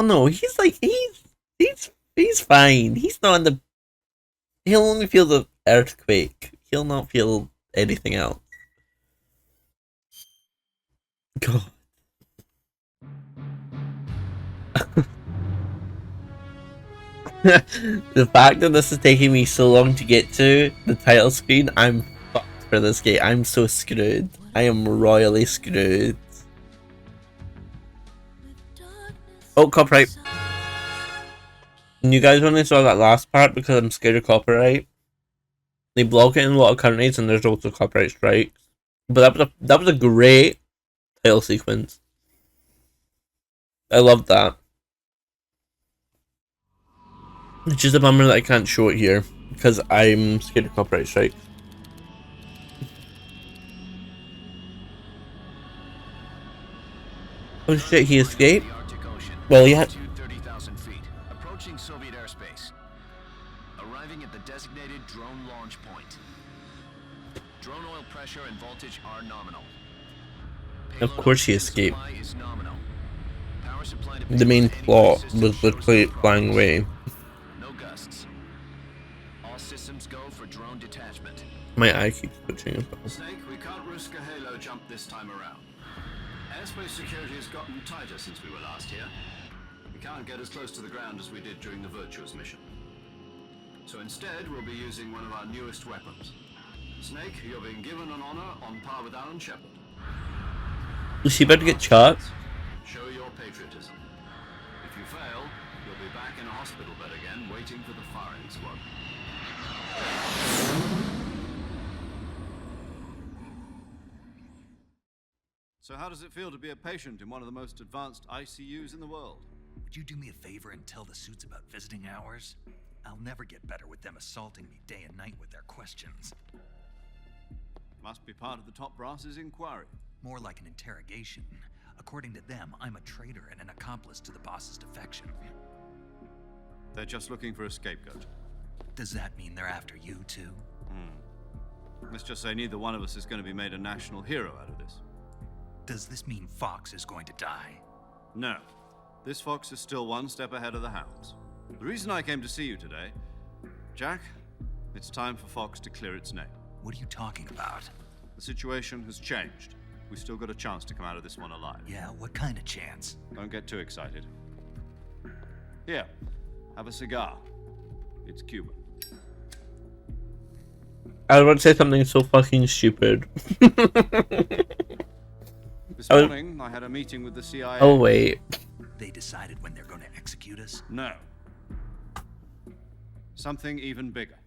no, he's like he's fine. He's not in the. He'll only feel the earthquake. He'll not feel anything else. God. The fact that this is taking me so long to get to the title screen, I'm fucked for this game. I'm so screwed. I am royally screwed. Oh, copyright. And you guys only saw that last part because I'm scared of copyright. They block it in a lot of countries and there's also copyright strikes. But that was a great title sequence. I loved that. It's just a bummer that I can't show it here. Because I'm scared of copyright strikes. Oh shit, he escaped? Well, yeah. 30,000 feet, approaching Soviet airspace. Arriving at the designated drone launch point. Drone oil pressure and voltage are nominal. Of course he escaped. Is nominal. Power supply to The main plot was literally flying away. No gusts. All systems go for drone detachment. My eye keeps twitching. Snake, we can't risk a halo jump this time around. Airspace security has gotten tighter since we were last here. We can't get as close to the ground as we did during the Virtuous mission. So instead, we'll be using one of our newest weapons. Snake, you're being given an honor on par with Alan Shepard. Is he about to get shot? Show your patriotism. If you fail, you'll be back in a hospital bed again, waiting for the firing squad. So how does it feel to be a patient in one of the most advanced ICUs in the world? Would you do me a favor and tell the suits about visiting hours? I'll never get better with them assaulting me day and night with their questions. Must be part of the top brass's inquiry. More like an interrogation. According to them, I'm a traitor and an accomplice to the boss's defection. They're just looking for a scapegoat. Does that mean they're after you too? Let's just say neither one of us is going to be made a national hero out of this. Does this mean Fox is going to die? No. This fox is still one step ahead of the hounds. The reason I came to see you today, Jack, it's time for Fox to clear its name. What are you talking about? The situation has changed. We've still got a chance to come out of this one alive. Yeah, what kind of chance? Don't get too excited. Here, have a cigar. It's Cuban. I was about to say something so fucking stupid. This morning, I had a meeting with the CIA. Oh, wait. They decided when they're going to execute us? No. Something even bigger.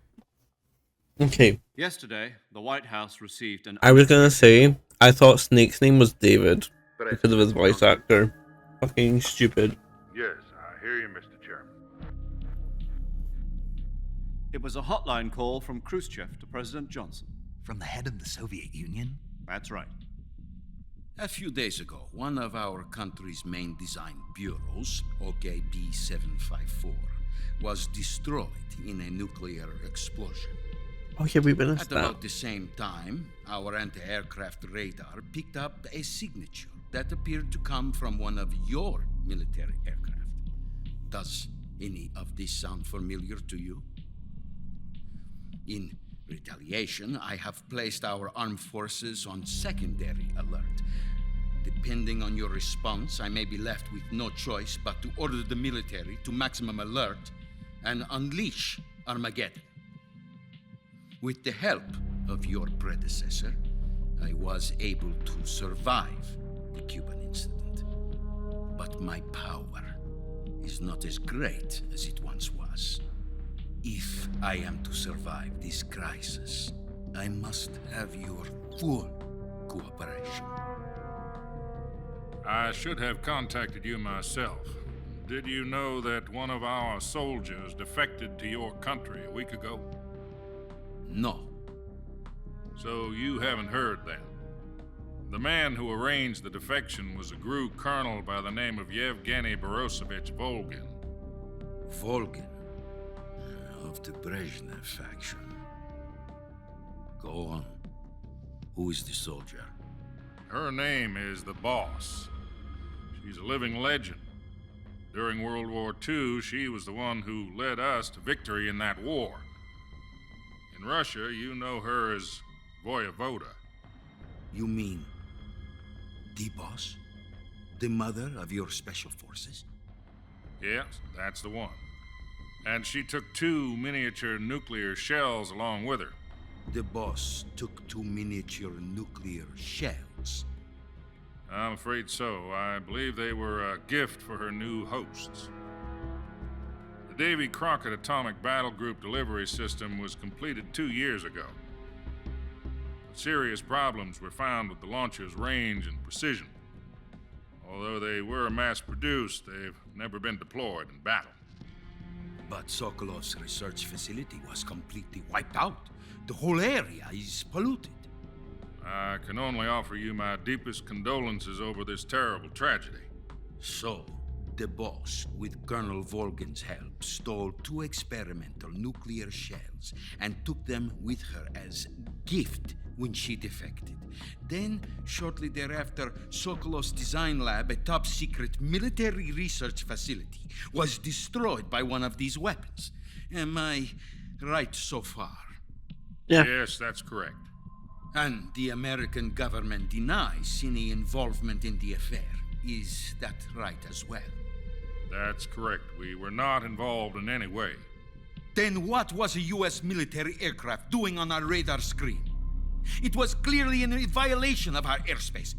Okay. Yesterday, the White House received an... I was gonna say, I thought Snake's name was David because of his voice actor. Fucking stupid. Yes, I hear you, Mr. Chairman. It was a hotline call from Khrushchev to President Johnson. From the head of the Soviet Union? That's right. A few days ago, one of our country's main design bureaus, OKB 754, was destroyed in a nuclear explosion. Oh yeah, we witnessed At that. about the same time, our anti-aircraft radar picked up a signature that appeared to come from one of your military aircraft. Does any of this sound familiar to you? In retaliation, I have placed our armed forces on secondary alert. Depending on your response, I may be left with no choice but to order the military to maximum alert and unleash Armageddon. With the help of your predecessor, I was able to survive the Cuban incident. But my power is not as great as it once was. If I am to survive this crisis, I must have your full cooperation. I should have contacted you myself. Did you know that one of our soldiers defected to your country a week ago? No. So you haven't heard then. The man who arranged the defection was a GRU colonel by the name of Yevgeny Borosovich Volgin. Volgin? Of the Brezhnev faction. Go on. Who is the soldier? Her name is the Boss. She's a living legend. During World War II, she was the one who led us to victory in that war. In Russia, you know her as Voyevoda. You mean the Boss? The mother of your special forces? Yes, that's the one. And she took 2 miniature nuclear shells along with her. The Boss took 2 miniature nuclear shells. I'm afraid so. I believe they were a gift for her new hosts. The Davy Crockett Atomic Battle Group delivery system was completed 2 years ago. But serious problems were found with the launcher's range and precision. Although they were mass-produced, they've never been deployed in battle. But Sokolov's research facility was completely wiped out. The whole area is polluted. I can only offer you my deepest condolences over this terrible tragedy. So, the boss, with Colonel Volgin's help, stole 2 experimental nuclear shells and took them with her as gift when she defected. Then, shortly thereafter, Sokolov's design lab, a top-secret military research facility, was destroyed by one of these weapons. Am I right so far? Yeah. Yes, that's correct. And the American government denies any involvement in the affair. Is that right as well? That's correct. We were not involved in any way. Then what was a U.S. military aircraft doing on our radar screen? It was clearly in violation of our airspace.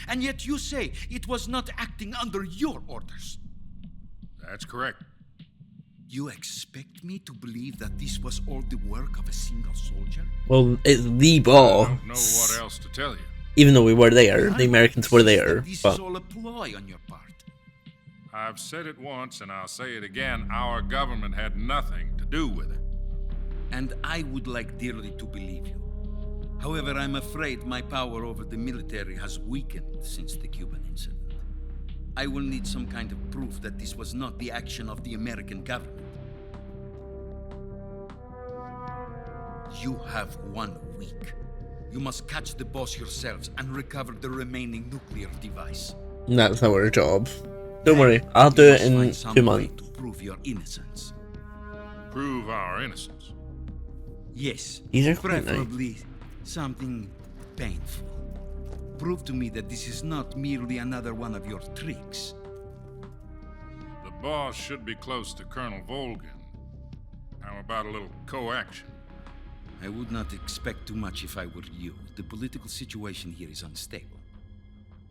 And yet you say it was not acting under your orders. That's correct. You expect me to believe that this was all the work of a single soldier? Well, it's the I boss. don't know what else to tell you. Even though we were there, the Americans were there. This But is all a ploy on your part. I've said it once and I'll say it again. Our government had nothing to do with it. And I would like dearly to believe you. However, I'm afraid my power over the military has weakened since the Cuban incident. I will need some kind of proof that this was not the action of the American government. You have 1 week. You must catch the boss yourselves and recover the remaining nuclear device. that's our job. Don't worry, I'll do it in 2 months. To prove your innocence. Prove our innocence. Yes, These are quite nice. preferably something painful. Prove to me that this is not merely another one of your tricks. The boss should be close to Colonel Volgin. How about a little co-action? I would not expect too much if I were you. The political situation here is unstable.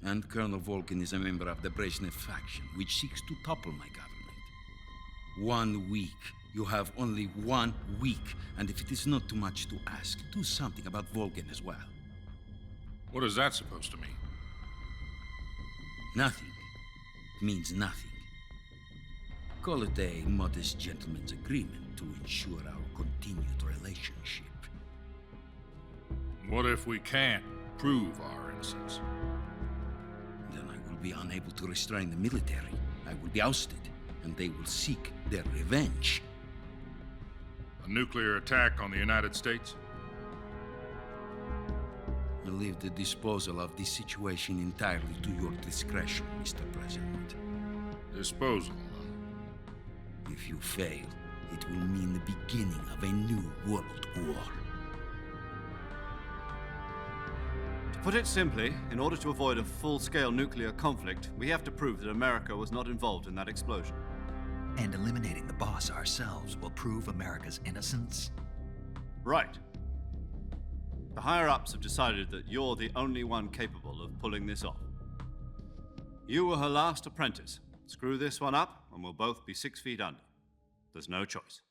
And Colonel Volgin is a member of the Brezhnev faction, which seeks to topple my government. 1 week. You have only 1 week, and if it is not too much to ask, do something about Volgin as well. What is that supposed to mean? Nothing. It means nothing. Call it a modest gentleman's agreement to ensure our continued relationship. What if we can't prove our innocence? Then I will be unable to restrain the military. I will be ousted, and they will seek their revenge. A nuclear attack on the United States? I leave the disposal of this situation entirely to your discretion, Mr. President. Disposal, If you fail, it will mean the beginning of a new world war. To put it simply, in order to avoid a full-scale nuclear conflict, we have to prove that America was not involved in that explosion. And eliminating the boss ourselves will prove America's innocence? Right. The higher-ups have decided that you're the only one capable of pulling this off. You were her last apprentice. Screw this one up, and we'll both be 6 feet under. There's no choice.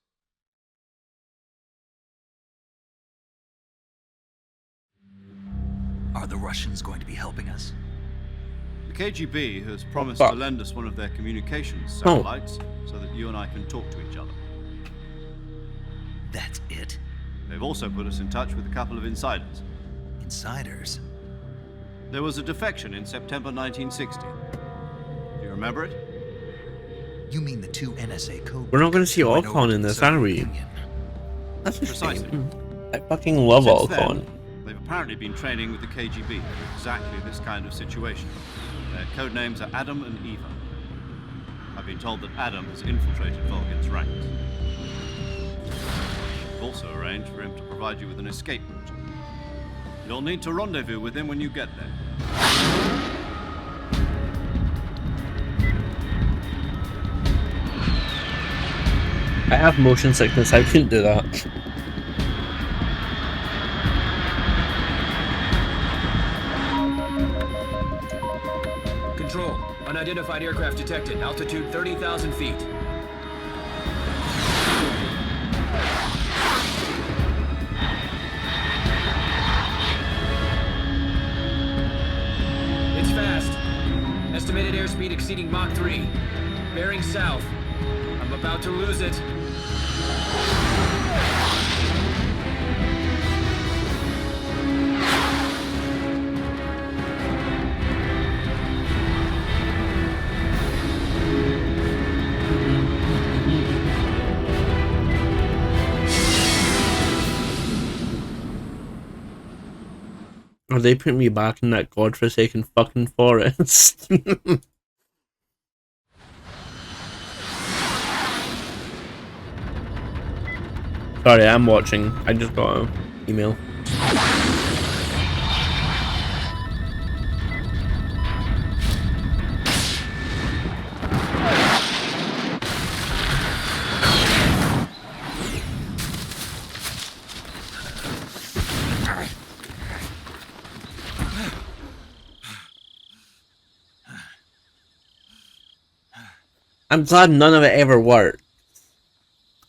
Are the Russians going to be helping us? The KGB has promised to lend us one of their communications satellites so that you and I can talk to each other. That's it? They've also put us in touch with a couple of insiders. Insiders? There was a defection in September 1960. Do you remember it? You mean the 2 NSA code? We're not going to see Alcon in this, are we? That's a shame. I fucking love Alcon. They've apparently been training with the KGB for exactly this kind of situation. Their code names are Adam and Eva. I've been told that Adam has infiltrated Volgin's ranks. We've also arranged for him to provide you with an escape route. You'll need to rendezvous with him when you get there. I have motion sickness, I couldn't do that. Control. Unidentified aircraft detected. Altitude 30,000 feet. It's fast. Estimated airspeed exceeding Mach 3. Bearing south. I'm I'm about to lose it. Are they putting me back in that godforsaken fucking forest? Sorry, I'm watching. I just got an email. I'm glad none of it ever worked.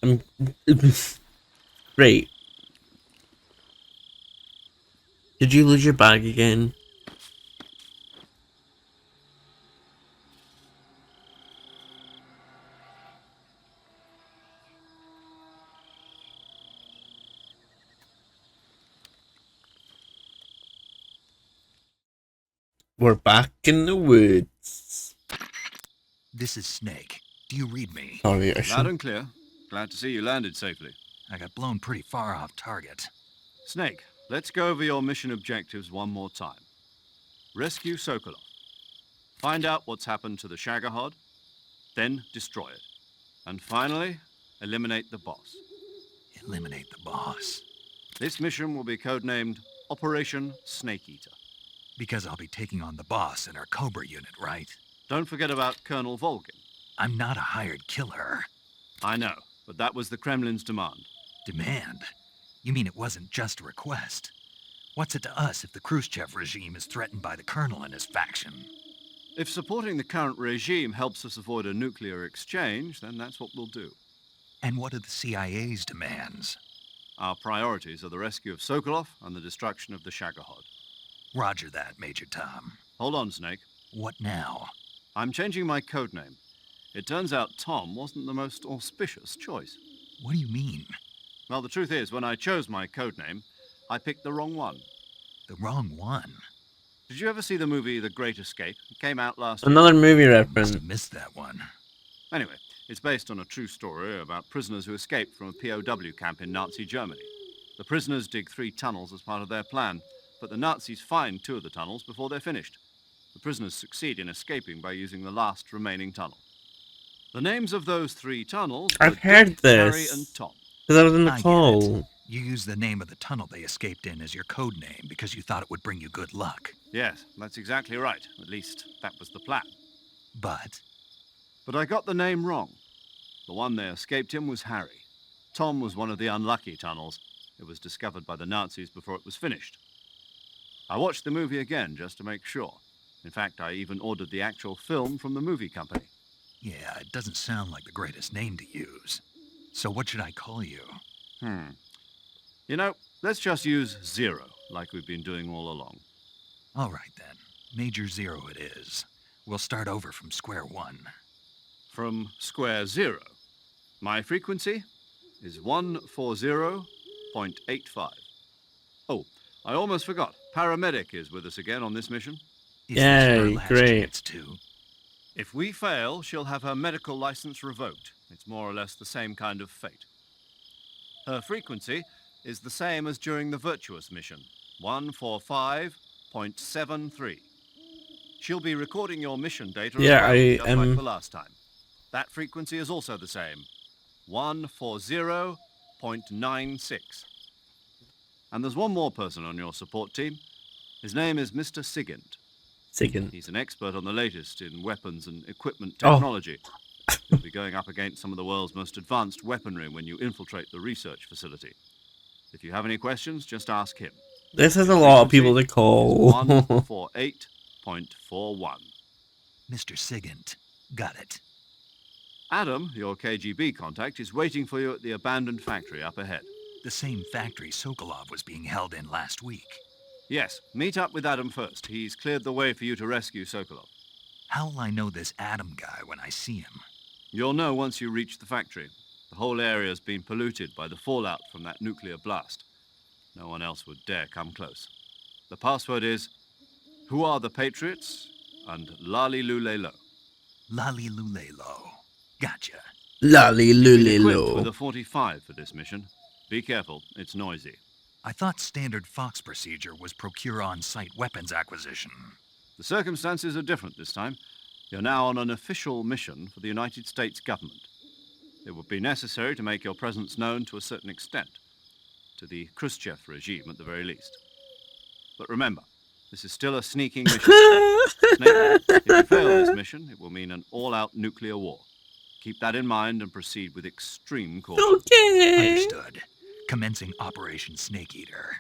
I'm great. Did you lose your bag again? We're back in the woods. This is Snake. Do you read me? Sorry, I Loud should. and clear. Glad to see you landed safely. I got blown pretty far off target. Snake, let's go over your mission objectives one more time. Rescue Sokolov. Find out what's happened to the Shagohod, then destroy it. And finally, eliminate the boss. Eliminate the boss. This mission will be codenamed Operation Snake Eater. Because I'll be taking on the boss in our Cobra unit, right? Don't forget about Colonel Volgin. I'm not a hired killer. I know, but that was the Kremlin's demand. Demand? You mean it wasn't just a request? What's it to us if the Khrushchev regime is threatened by the Colonel and his faction? If supporting the current regime helps us avoid a nuclear exchange, then that's what we'll do. And what are the CIA's demands? Our priorities are the rescue of Sokolov and the destruction of the Shagohod. Roger that, Major Tom. Hold on, Snake. What now? I'm changing my codename. It turns out Tom wasn't the most auspicious choice. What do you mean? Well, the truth is, when I chose my codename, I picked the wrong one. The wrong one? Did you ever see the movie The Great Escape? It came out last year. Another movie Must reference. have missed that one. Anyway, it's based on a true story about prisoners who escaped from a POW camp in Nazi Germany. The prisoners dig 3 tunnels as part of their plan, but the Nazis find 2 of the tunnels before they're finished. The prisoners succeed in escaping by using the last remaining tunnel. The names of those 3 tunnels were I've heard Dick, Harry, this. and Tom. Because I was in the I get call. it. You used the name of the tunnel they escaped in as your code name because you thought it would bring you good luck. Yes, that's exactly right. At least, that was the plan. But But I got the name wrong. The one they escaped in was Harry. Tom was one of the unlucky tunnels. It was discovered by the Nazis before it was finished. I watched the movie again just to make sure. In fact, I even ordered the actual film from the movie company. yeah, it doesn't sound like the greatest name to use. So what should I call you? You know, let's just use Zero, like we've been doing all along. All right then. Major Zero it is. We'll start over from square one. From square 0. My frequency is 140.85. Oh, I almost forgot. Paramedic is with us again on this mission. Is this our Yay, last great. chance too? If we fail, she'll have her medical license revoked. It's more or less the same kind of fate. Her frequency is the same as during the Virtuous mission, 145.73. She'll be recording your mission data as Yeah, well, I just like the last time. That frequency is also the same, 140.96. And there's one more person on your support team. His name is Mr. Sigint. Second. He's an expert on the latest in weapons and equipment Oh. technology. You'll be going up against some of the world's most advanced weaponry when you infiltrate the research facility. If you have any questions, just ask him. This is a lot of people to call. 148.41. Mr. Sigint. Got it. Adam, your KGB contact, is waiting for you at the abandoned factory up ahead. The same factory Sokolov was being held in last week. Yes, meet up with Adam first. He's cleared the way for you to rescue Sokolov. How will I know this Adam guy when I see him? You'll know once you reach the factory. The whole area has been polluted by the fallout from that nuclear blast. No one else would dare come close. The password is, "Who are the Patriots?" and "Lali Lulelo." Lali Lulelo. Gotcha. Lolly You've been equipped Lulilo. with a 45 for this mission. Be careful, it's noisy. I thought standard Fox procedure was procure on-site weapons acquisition. The circumstances are different this time. You're now on an official mission for the United States government. It would be necessary to make your presence known to a certain extent, to the Khrushchev regime at the very least. But remember, this is still a sneaking mission. Snake, if you fail this mission, it will mean an all-out nuclear war. Keep that in mind and proceed with extreme caution. Okay. Understood. Commencing Operation Snake Eater.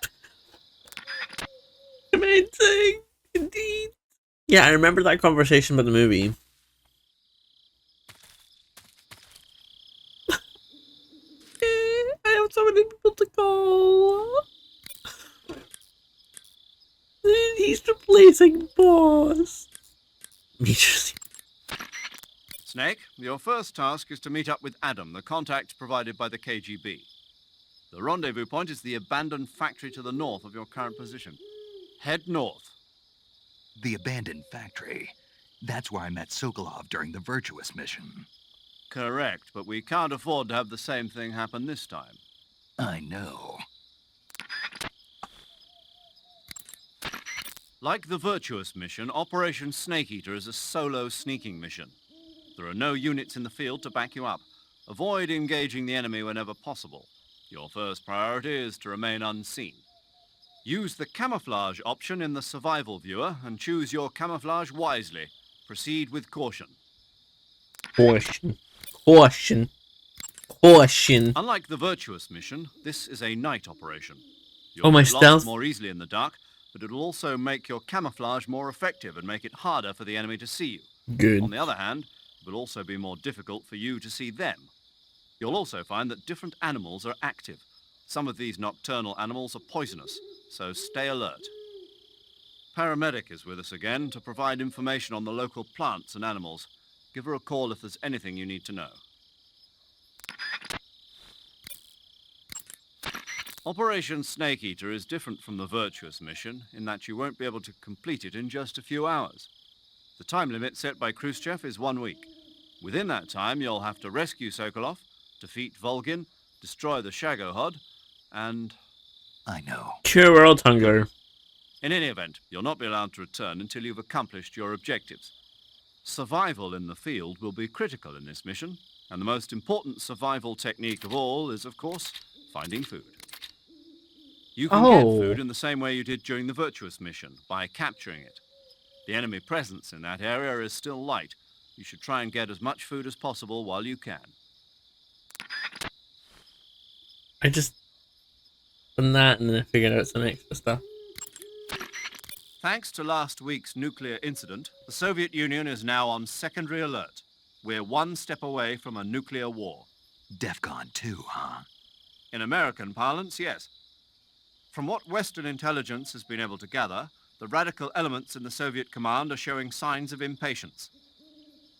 Amazing. Indeed. Yeah, I remember that conversation about the movie. I have so many people to call. He's replacing boss. Snake, your first task is to meet up with Adam, the contact provided by the KGB. The rendezvous point is the abandoned factory to the north of your current position. Head north. The abandoned factory. That's where I met Sokolov during the Virtuous mission. Correct, but we can't afford to have the same thing happen this time. I know. Like the Virtuous mission, Operation Snake Eater is a solo sneaking mission. There are no units in the field to back you up. Avoid engaging the enemy whenever possible. Your first priority is to remain unseen. Use the camouflage option in the survival viewer and choose your camouflage wisely. Proceed with caution. Caution. Caution. Caution. Unlike the Virtuous mission, this is a night operation. You'll Oh, my get lost stealth. more easily in the dark, but it'll also make your camouflage more effective and make it harder for the enemy to see you. Good. On the other hand, it will also be more difficult for you to see them. You'll also find that different animals are active. Some of these nocturnal animals are poisonous, so stay alert. Paramedic is with us again to provide information on the local plants and animals. Give her a call if there's anything you need to know. Operation Snake Eater is different from the Virtuous mission in that you won't be able to complete it in just a few hours. The time limit set by Khrushchev is 1 week. Within that time, you'll have to rescue Sokolov, defeat Volgin, destroy the Shagohod, and... I know. Cure world hunger. In any event, you'll not be allowed to return until you've accomplished your objectives. Survival in the field will be critical in this mission, and the most important survival technique of all is, of course, finding food. You can get food in the same way you did during the Virtuous mission, by capturing it. The enemy presence in that area is still light. You should try and get as much food as possible while you can. I just done that and then I figured out some extra stuff. Thanks to last week's nuclear incident, the Soviet Union is now on secondary alert. We're one step away from a nuclear war. DEFCON 2, huh? In American parlance, yes. From what Western intelligence has been able to gather, the radical elements in the Soviet command are showing signs of impatience.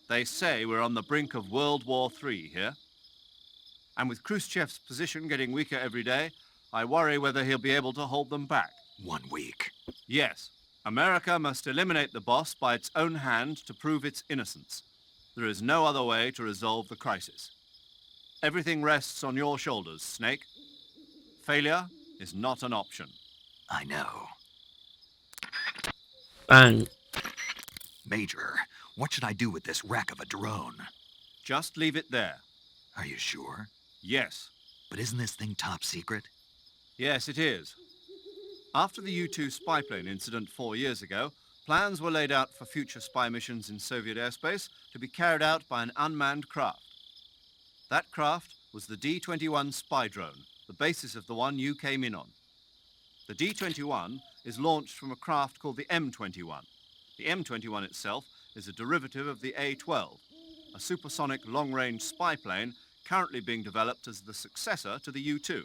They say we're on the brink of World War III here. And with Khrushchev's position getting weaker every day, I worry whether he'll be able to hold them back. 1 week. Yes. America must eliminate the boss by its own hand to prove its innocence. There is no other way to resolve the crisis. Everything rests on your shoulders, Snake. Failure is not an option. I know. Bang. Major, what should I do with this wreck of a drone? Just leave it there. Are you sure? Yes. But isn't this thing top secret? Yes, it is. After the U-2 spy plane incident 4 years ago, plans were laid out for future spy missions in Soviet airspace to be carried out by an unmanned craft. That craft was the D-21 spy drone, the basis of the one you came in on. The D-21 is launched from a craft called the M-21. The M-21 itself is a derivative of the A-12, a supersonic long-range spy plane currently being developed as the successor to the U-2.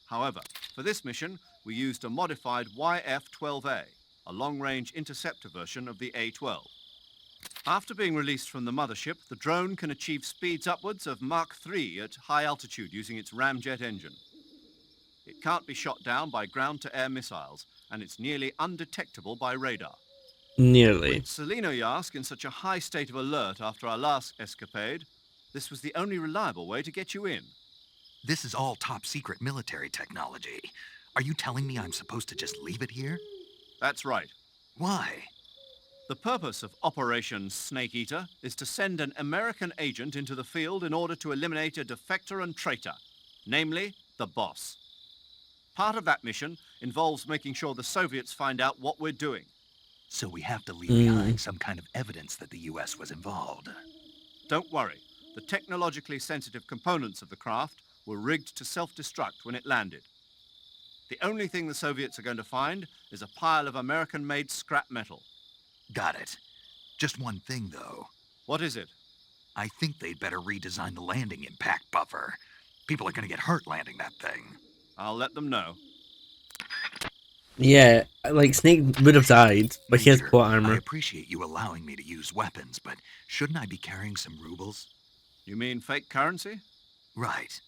However, for this mission, we used a modified YF-12A, a long-range interceptor version of the A-12. After being released from the mothership, the drone can achieve speeds upwards of Mach 3 at high altitude using its ramjet engine. It can't be shot down by ground-to-air missiles, and it's nearly undetectable by radar. Nearly. With Selenoyarsk in such a high state of alert after our last escapade, this was the only reliable way to get you in. This is all top-secret military technology. Are you telling me I'm supposed to just leave it here? That's right. Why? The purpose of Operation Snake Eater is to send an American agent into the field in order to eliminate a defector and traitor, namely the boss. Part of that mission involves making sure the Soviets find out what we're doing. So we have to leave behind some kind of evidence that the U.S. was involved. Don't worry. The technologically sensitive components of the craft were rigged to self-destruct when it landed. The only thing the Soviets are going to find is a pile of American-made scrap metal. Got it. Just one thing, though. What is it? I think they'd better redesign the landing impact buffer. People are going to get hurt landing that thing. I'll let them know. Yeah, like Snake would have died, but he has Major, plot armor. I appreciate you allowing me to use weapons, but shouldn't I be carrying some rubles? You mean fake currency? Right.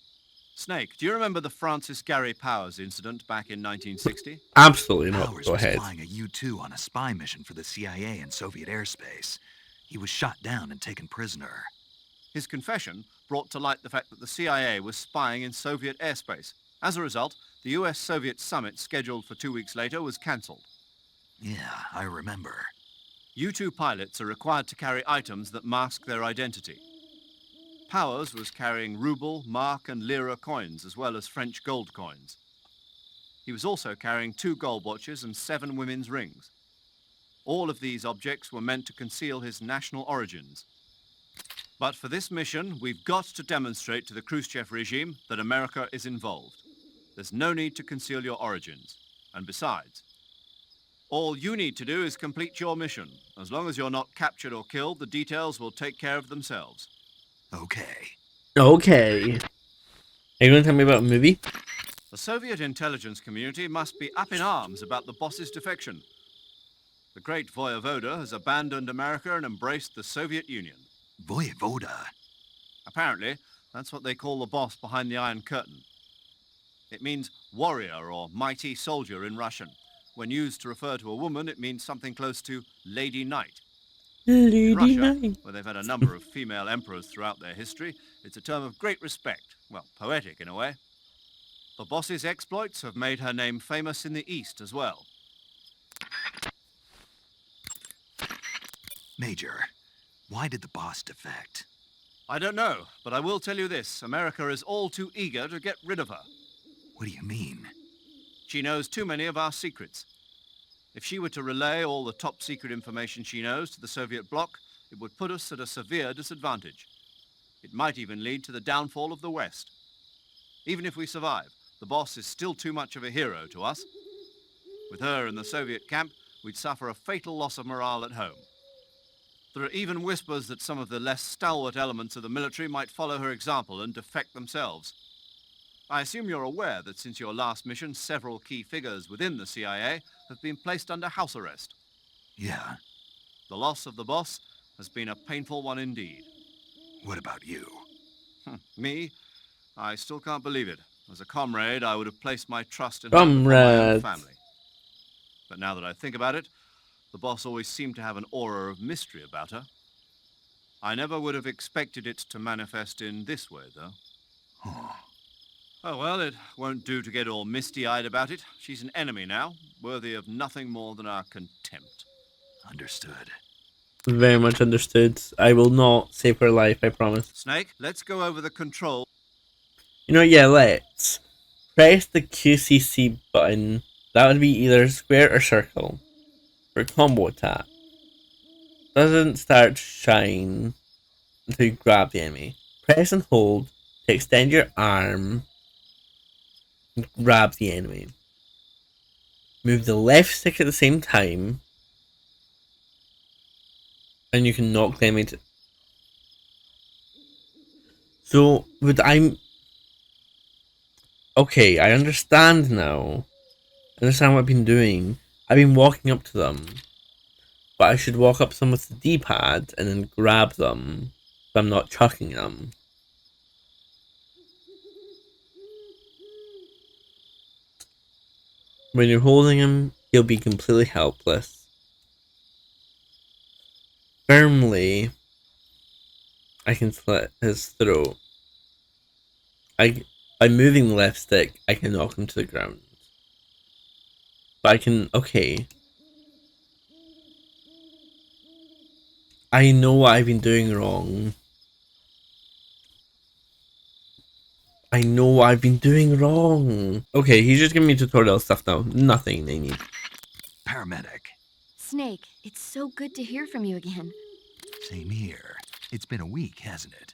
Snake, do you remember the Francis Gary Powers incident back in 1960? Absolutely not. Powers Go was ahead. flying a U-2 on a spy mission for the CIA in Soviet airspace. He was shot down and taken prisoner. His confession brought to light the fact that the CIA was spying in Soviet airspace. As a result, the US-Soviet summit scheduled for 2 weeks later was cancelled. Yeah, I remember. U-2 pilots are required to carry items that mask their identity. Powers was carrying ruble, mark and lira coins, as well as French gold coins. He was also carrying 2 gold watches and 7 women's rings. All of these objects were meant to conceal his national origins. But for this mission, we've got to demonstrate to the Khrushchev regime that America is involved. There's no need to conceal your origins. And besides, all you need to do is complete your mission. As long as you're not captured or killed, the details will take care of themselves. Okay. Okay. Are you going to tell me about a movie? The Soviet intelligence community must be up in arms about the boss's defection. The great Voyevoda has abandoned America and embraced the Soviet Union. Voyevoda? Apparently, that's what they call the boss behind the Iron Curtain. It means warrior or mighty soldier in Russian. When used to refer to a woman, it means something close to Lady Knight. In Russia, where they've had a number of female emperors throughout their history, it's a term of great respect. Well, poetic in a way. The boss's exploits have made her name famous in the East as well. Major, why did the boss defect? I don't know, but I will tell you this. America is all too eager to get rid of her. What do you mean? She knows too many of our secrets. If she were to relay all the top-secret information she knows to the Soviet bloc, it would put us at a severe disadvantage. It might even lead to the downfall of the West. Even if we survive, the boss is still too much of a hero to us. With her in the Soviet camp, we'd suffer a fatal loss of morale at home. There are even whispers that some of the less stalwart elements of the military might follow her example and defect themselves. I assume you're aware that since your last mission, several key figures within the CIA have been placed under house arrest. Yeah. The loss of the boss has been a painful one indeed. What about you? Me? I still can't believe it. As a comrade, I would have placed my trust in her before my own family. But now that I think about it, the boss always seemed to have an aura of mystery about her. I never would have expected it to manifest in this way, though. Oh, well, it won't do to get all misty-eyed about it. She's an enemy now, worthy of nothing more than our contempt. Understood. Very much understood. I will not save her life, I promise. Snake, let's go over the control. You know, yeah, let's. Press the QCC button. That would be either square or circle. For combo attack. Doesn't start to shine until you grab the enemy. Press and hold to extend your arm and grab the enemy. Move the left stick at the same time and you can knock them into. So, okay, I understand now. I understand what I've been doing. I've been walking up to them. but I should walk up to them with the D-pad and then grab them, so I'm not chucking them. When you're holding him, he'll be completely helpless. Firmly, I can slit his throat. By moving the left stick, I can knock him to the ground. But I can, okay. I know what I've been doing wrong. I know what I've been doing wrong. Okay, he's just giving me tutorial stuff now. Nothing they need. Paramedic. Snake, it's so good to hear from you again. Same here. It's been a week, hasn't it?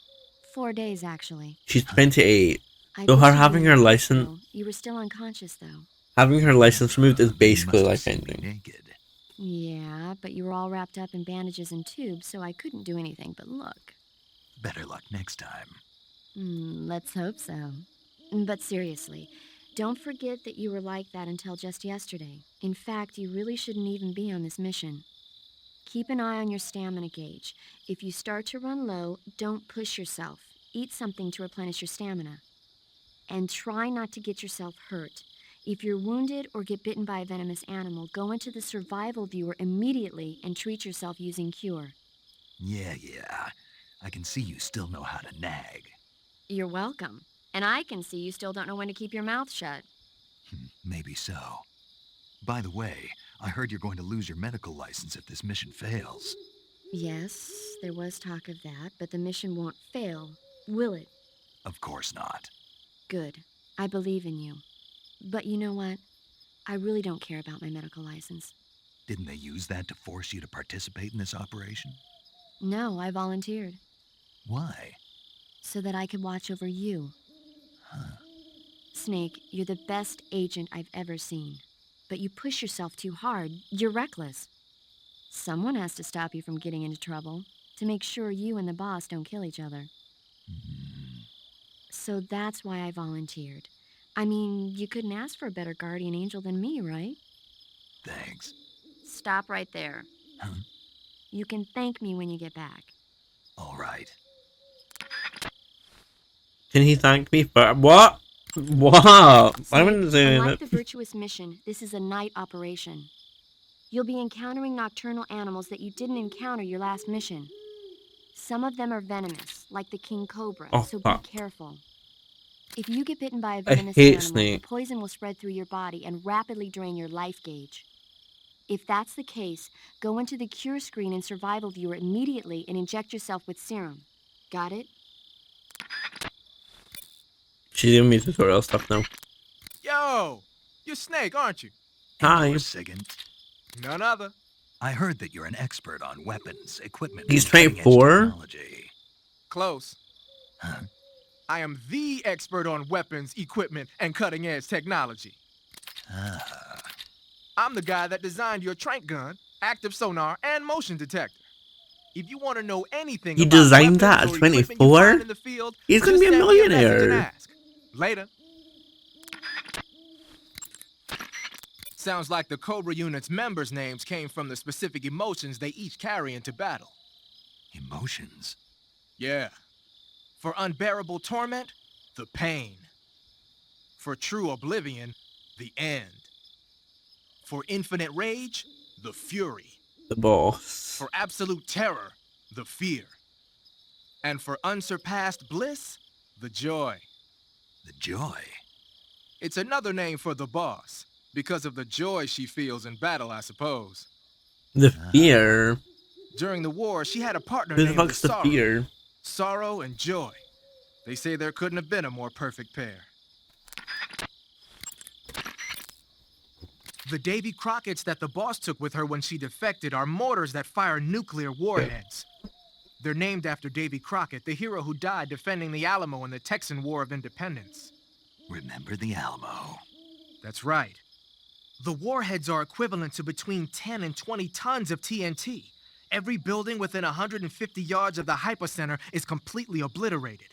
4 days, actually. She's 28. I So wish her you'd having been her in the license... hospital. You were still unconscious, though. Having her license removed is basically You like must have seen me anything. naked. Yeah, but you were all wrapped up in bandages and tubes, so I couldn't do anything but look. Better luck next time. Let's hope so. But seriously, don't forget that you were like that until just yesterday. In fact, you really shouldn't even be on this mission. Keep an eye on your stamina gauge. If you start to run low, don't push yourself. Eat something to replenish your stamina. And try not to get yourself hurt. If you're wounded or get bitten by a venomous animal, go into the survival viewer immediately and treat yourself using Cure. Yeah. I can see you still know how to nag. You're welcome. And I can see you still don't know when to keep your mouth shut. Maybe so. By the way, I heard you're going to lose your medical license if this mission fails. Yes, there was talk of that, but the mission won't fail, will it? Of course not. Good. I believe in you. But you know what? I really don't care about my medical license. Didn't they use that to force you to participate in this operation? No, I volunteered. Why? So that I could watch over you. Snake, you're the best agent I've ever seen. But you push yourself too hard. You're reckless. Someone has to stop you from getting into trouble, to make sure you and the boss don't kill each other. So that's why I volunteered. I mean, you couldn't ask for a better guardian angel than me, right? Thanks. Stop right there. You can thank me when you get back. All right. Can he thank me for what? What? I wouldn't say Unlike that. the Virtuous mission, this is a night operation. You'll be encountering nocturnal animals that you didn't encounter your last mission. Some of them are venomous, like the king cobra, so be careful. If you get bitten by a venomous hate animal, Snake. the poison will spread through your body and rapidly drain your life gauge. If that's the case, go into the cure screen and survival viewer immediately and inject yourself with serum. Got it? She's giving me tutorial stuff now. Yo! You're Snake, aren't you? Hi. None other. I heard that you're an expert on weapons, equipment, He's and cutting-edge 24? technology. Close. I am the expert on weapons, equipment, and cutting-edge technology. I'm the guy that designed your trank gun, active sonar, and motion detector. If you want to know anything He about designed that weapons at or equipment you 24? find in the field, He's gonna just be a send me message and millionaire. ask. Later. Sounds like the Cobra unit's members' names came from the specific emotions they each carry into battle. Emotions? Yeah. For unbearable torment, the pain. For true oblivion, the end. For infinite rage, the fury. The boss. For absolute terror, the fear. And for unsurpassed bliss, the joy. The joy? It's another name for the boss, because of the joy she feels in battle, I suppose. The fear. During the war, she had a partner Who the named fuck's the Sorrow. fear? Sorrow and joy. They say there couldn't have been a more perfect pair. The Davy Crockett's that the boss took with her when she defected are mortars that fire nuclear warheads. They're named after Davy Crockett, the hero who died defending the Alamo in the Texan War of Independence. Remember the Alamo. That's right. The warheads are equivalent to between 10 and 20 tons of TNT. Every building within 150 yards of the hypocenter is completely obliterated.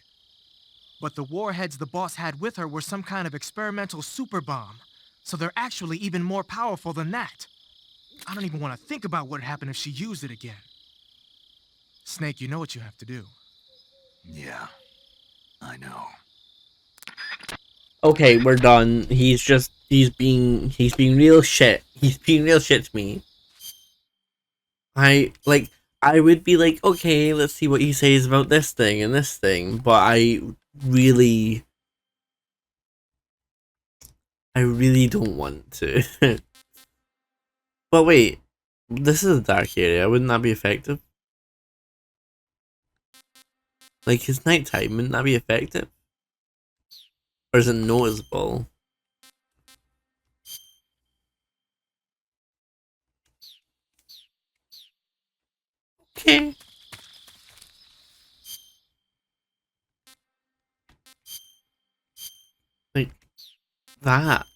But the warheads the boss had with her were some kind of experimental super bomb, so they're actually even more powerful than that. I don't even want to think about what would happen if she used it again. Snake, you know what you have to do. Yeah, I know. Okay, we're done. He's being real shit. He's being real shit to me. I would be like, okay, let's see what he says about this thing and this thing, but I really don't want to. But wait, this is a dark area. Wouldn't that be effective? Like, it's nighttime. Wouldn't that be effective? Or is it noticeable? Okay. Like, that.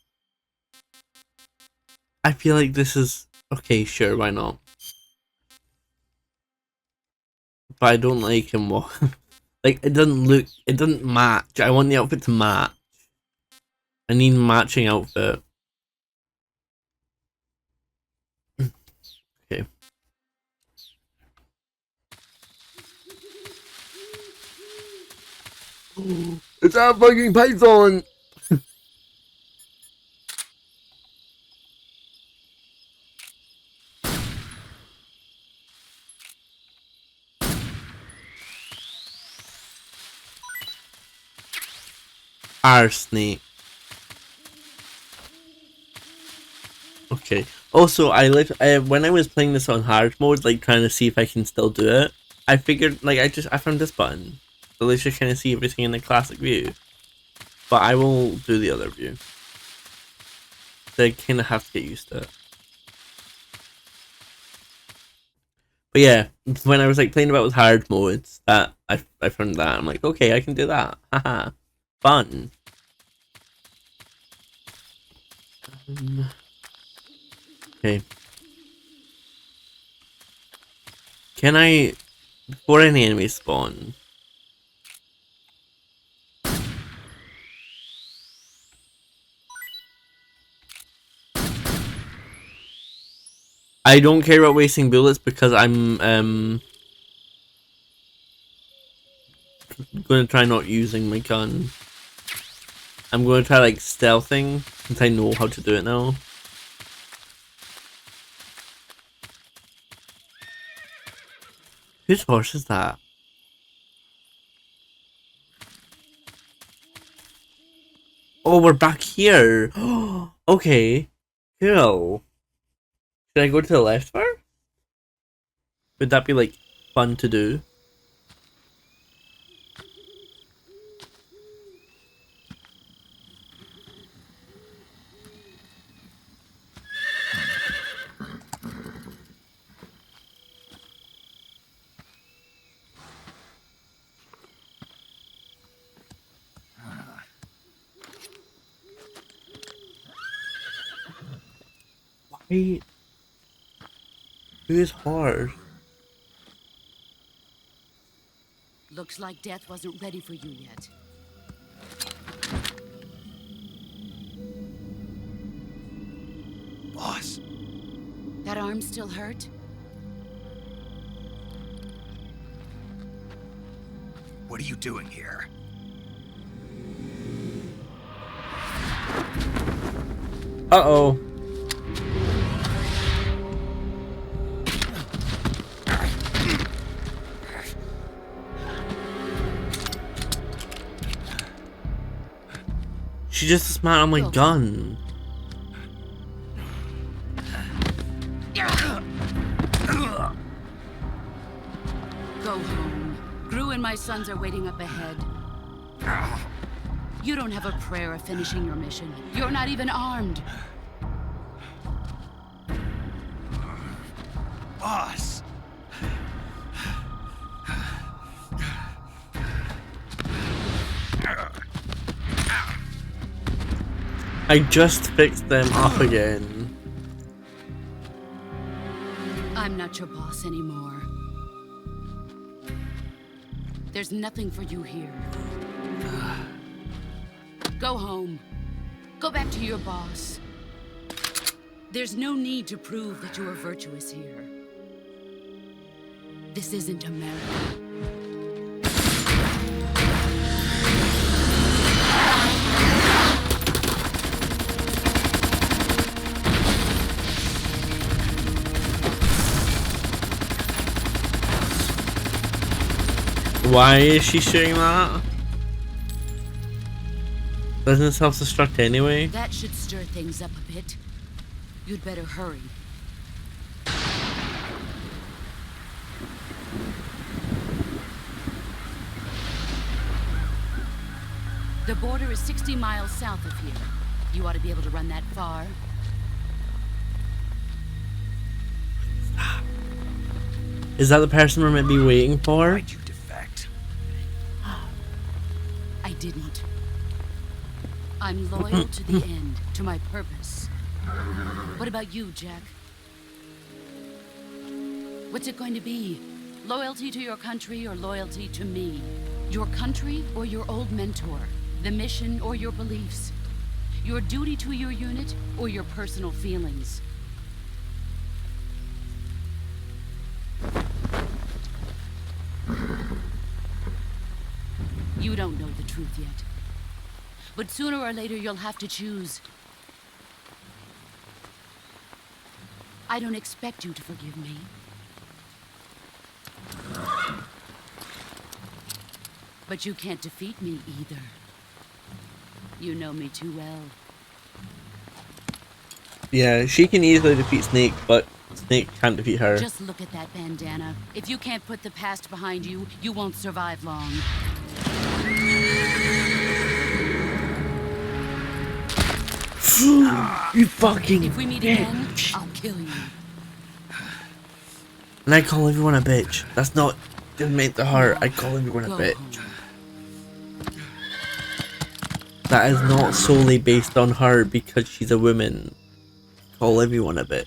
I feel like this is... Okay, sure, why not? But I don't like him. Like, it doesn't match. I want the outfit to match. I need matching outfit. Okay. It's a fucking python! Snake. Okay. Also, when I was playing this on hard mode, like trying to see if I can still do it, I figured like I found this button, so let's just kind of see everything in the classic view. But I will do the other view. So I kind of have to get used to it. But yeah, when I was like playing about with hard modes, that I found that I'm like, okay, I can do that. Haha, fun. Okay. Can I, before any enemies spawn, I don't care about wasting bullets because I'm going to try not using my gun. I'm going to try like stealthing since I know how to do it now. Whose horse is that? Oh, we're back here. Okay, cool. Should I go to the left first? Would that be like fun to do? Why? Whose horse? Looks like death wasn't ready for you yet. Boss. That arm still hurt? What are you doing here? Uh-oh. She just smacked on my gun. Go home. Gru and my sons are waiting up ahead. You don't have a prayer of finishing your mission. You're not even armed. Boss! I just fixed them up again. I'm not your boss anymore. There's nothing for you here. Go home. Go back to your boss. There's no need to prove that you are virtuous here. This isn't America. Why is she shooting that? Doesn't it self-destruct anyway? That should stir things up a bit. You'd better hurry. The border is 60 miles south of here. You ought to be able to run that far. Is that the person we're meant to be waiting for? Why'd you defect? I didn't. I'm loyal to the end, to my purpose. What about you, Jack? What's it going to be? Loyalty to your country or loyalty to me? Your country or your old mentor? The mission or your beliefs? Your duty to your unit or your personal feelings? You don't know the truth yet. But sooner or later you'll have to choose. I don't expect you to forgive me. But you can't defeat me either. You know me too well. Yeah, she can easily defeat Snake, but Snake can't defeat her. Just look at that bandana. If you can't put the past behind you, you won't survive long. You fucking If we meet again, I'll kill you. And I call everyone a bitch. That's not just make the heart. I call everyone a bitch. That is not solely based on her because she's a woman. Call everyone a bitch.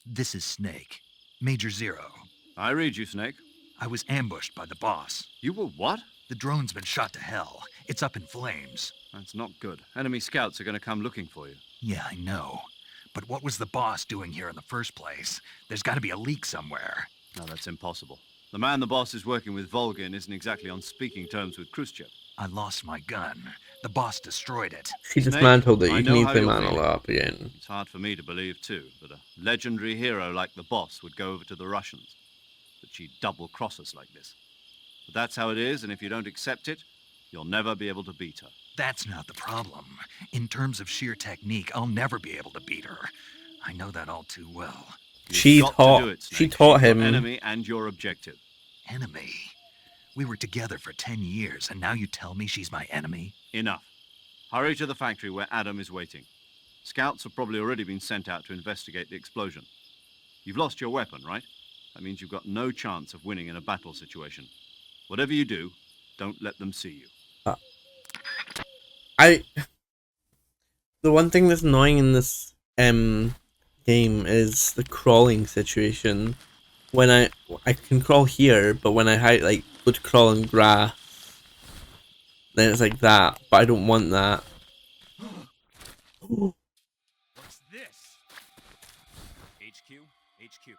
This is Snake. Major Zero. I read you, Snake. I was ambushed by the boss. You were what? The drone's been shot to hell. It's up in flames. That's not good. Enemy scouts are going to come looking for you. Yeah, I know. But what was the boss doing here in the first place? There's got to be a leak somewhere. No, that's impossible. The man the boss is working with, Volgin, isn't exactly on speaking terms with Khrushchev. I lost my gun. The boss destroyed it. She dismantled it. I You know need how to you're mantle it feeling. up again. It's hard for me to believe, too, that a legendary hero like the boss would go over to the Russians. That she'd double-cross us like this. But that's how it is, and if you don't accept it, you'll never be able to beat her. That's not the problem. In terms of sheer technique, I'll never be able to beat her. I know that all too well. She You've got to do it, Snake. She taught She's your him. enemy and your objective. Enemy? We were together for 10 years, and now you tell me she's my enemy? Enough. Hurry to the factory where Adam is waiting. Scouts have probably already been sent out to investigate the explosion. You've lost your weapon, right? That means you've got no chance of winning in a battle situation. Whatever you do, don't let them see you. The one thing that's annoying in this game is the crawling situation. When I can crawl here, but when I go to crawl in grass, then it's like that. But I don't want that. What's this? HQ? HQ.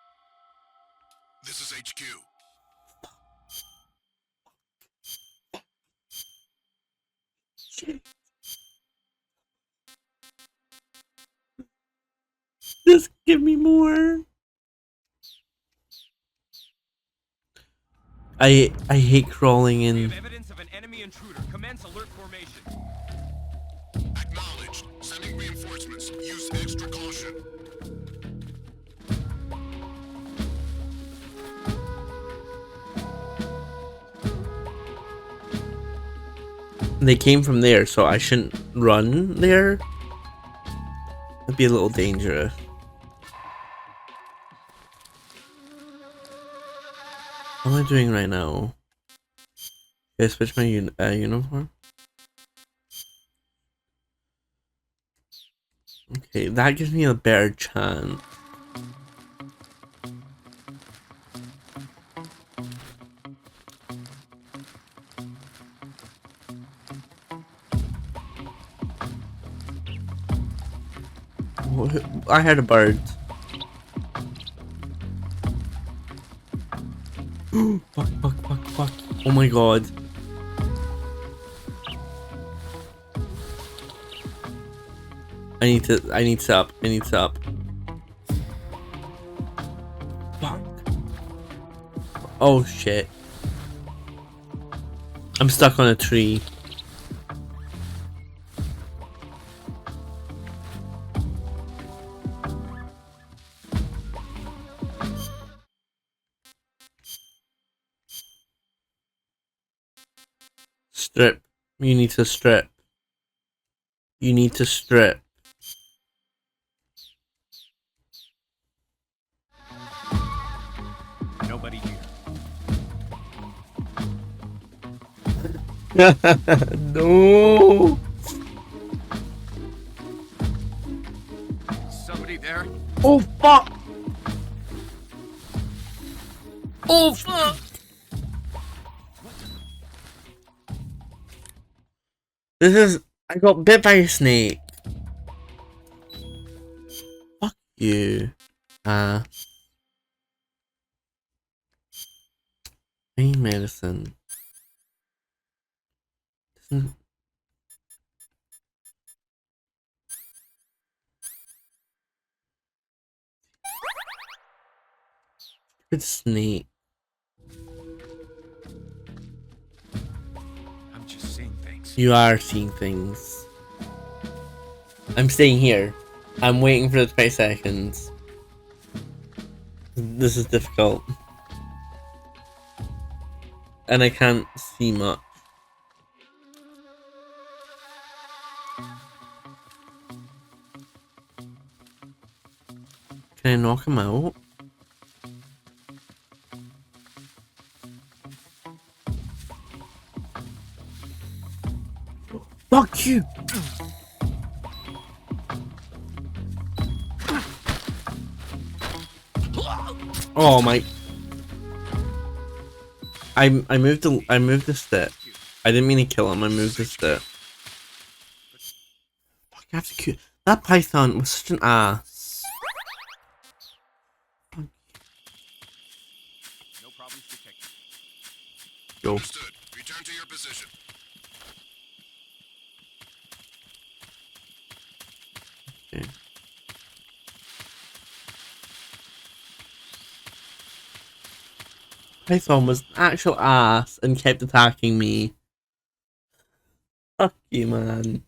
This is HQ. Just give me more. I hate crawling We in. have evidence of an enemy intruder. Commence alert formation. Acknowledged. Sending reinforcements. Use extra caution. They came from there, so I shouldn't run there. That'd be a little dangerous. What am I doing right now? Should I switch my uniform? Okay, that gives me a better chance. I heard a bird. Fuck. Oh my god. I need to up. Fuck. Oh shit. I'm stuck on a tree. Strip. You need to strip. Nobody here. No. Somebody there? Oh fuck. Oh fuck. I got bit by a snake. Fuck you. Pain medicine. Good snake. I'm just seeing things. You are seeing things. I'm staying here. I'm waiting for the 20 seconds. This is difficult. And I can't see much. Can I knock him out? Fuck you! Oh my! I moved the step. I didn't mean to kill him. I moved the step. Fuck! I have to kill that python was such an ass. No problems detected. Go. Understood. Return to your position. Okay. Python was an actual ass and kept attacking me. Fuck you, man.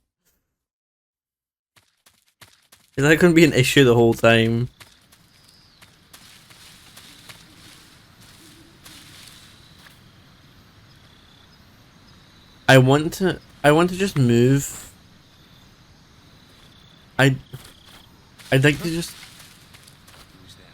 Is that going to be an issue the whole time? I want to just move. I'd like to just. Who's that?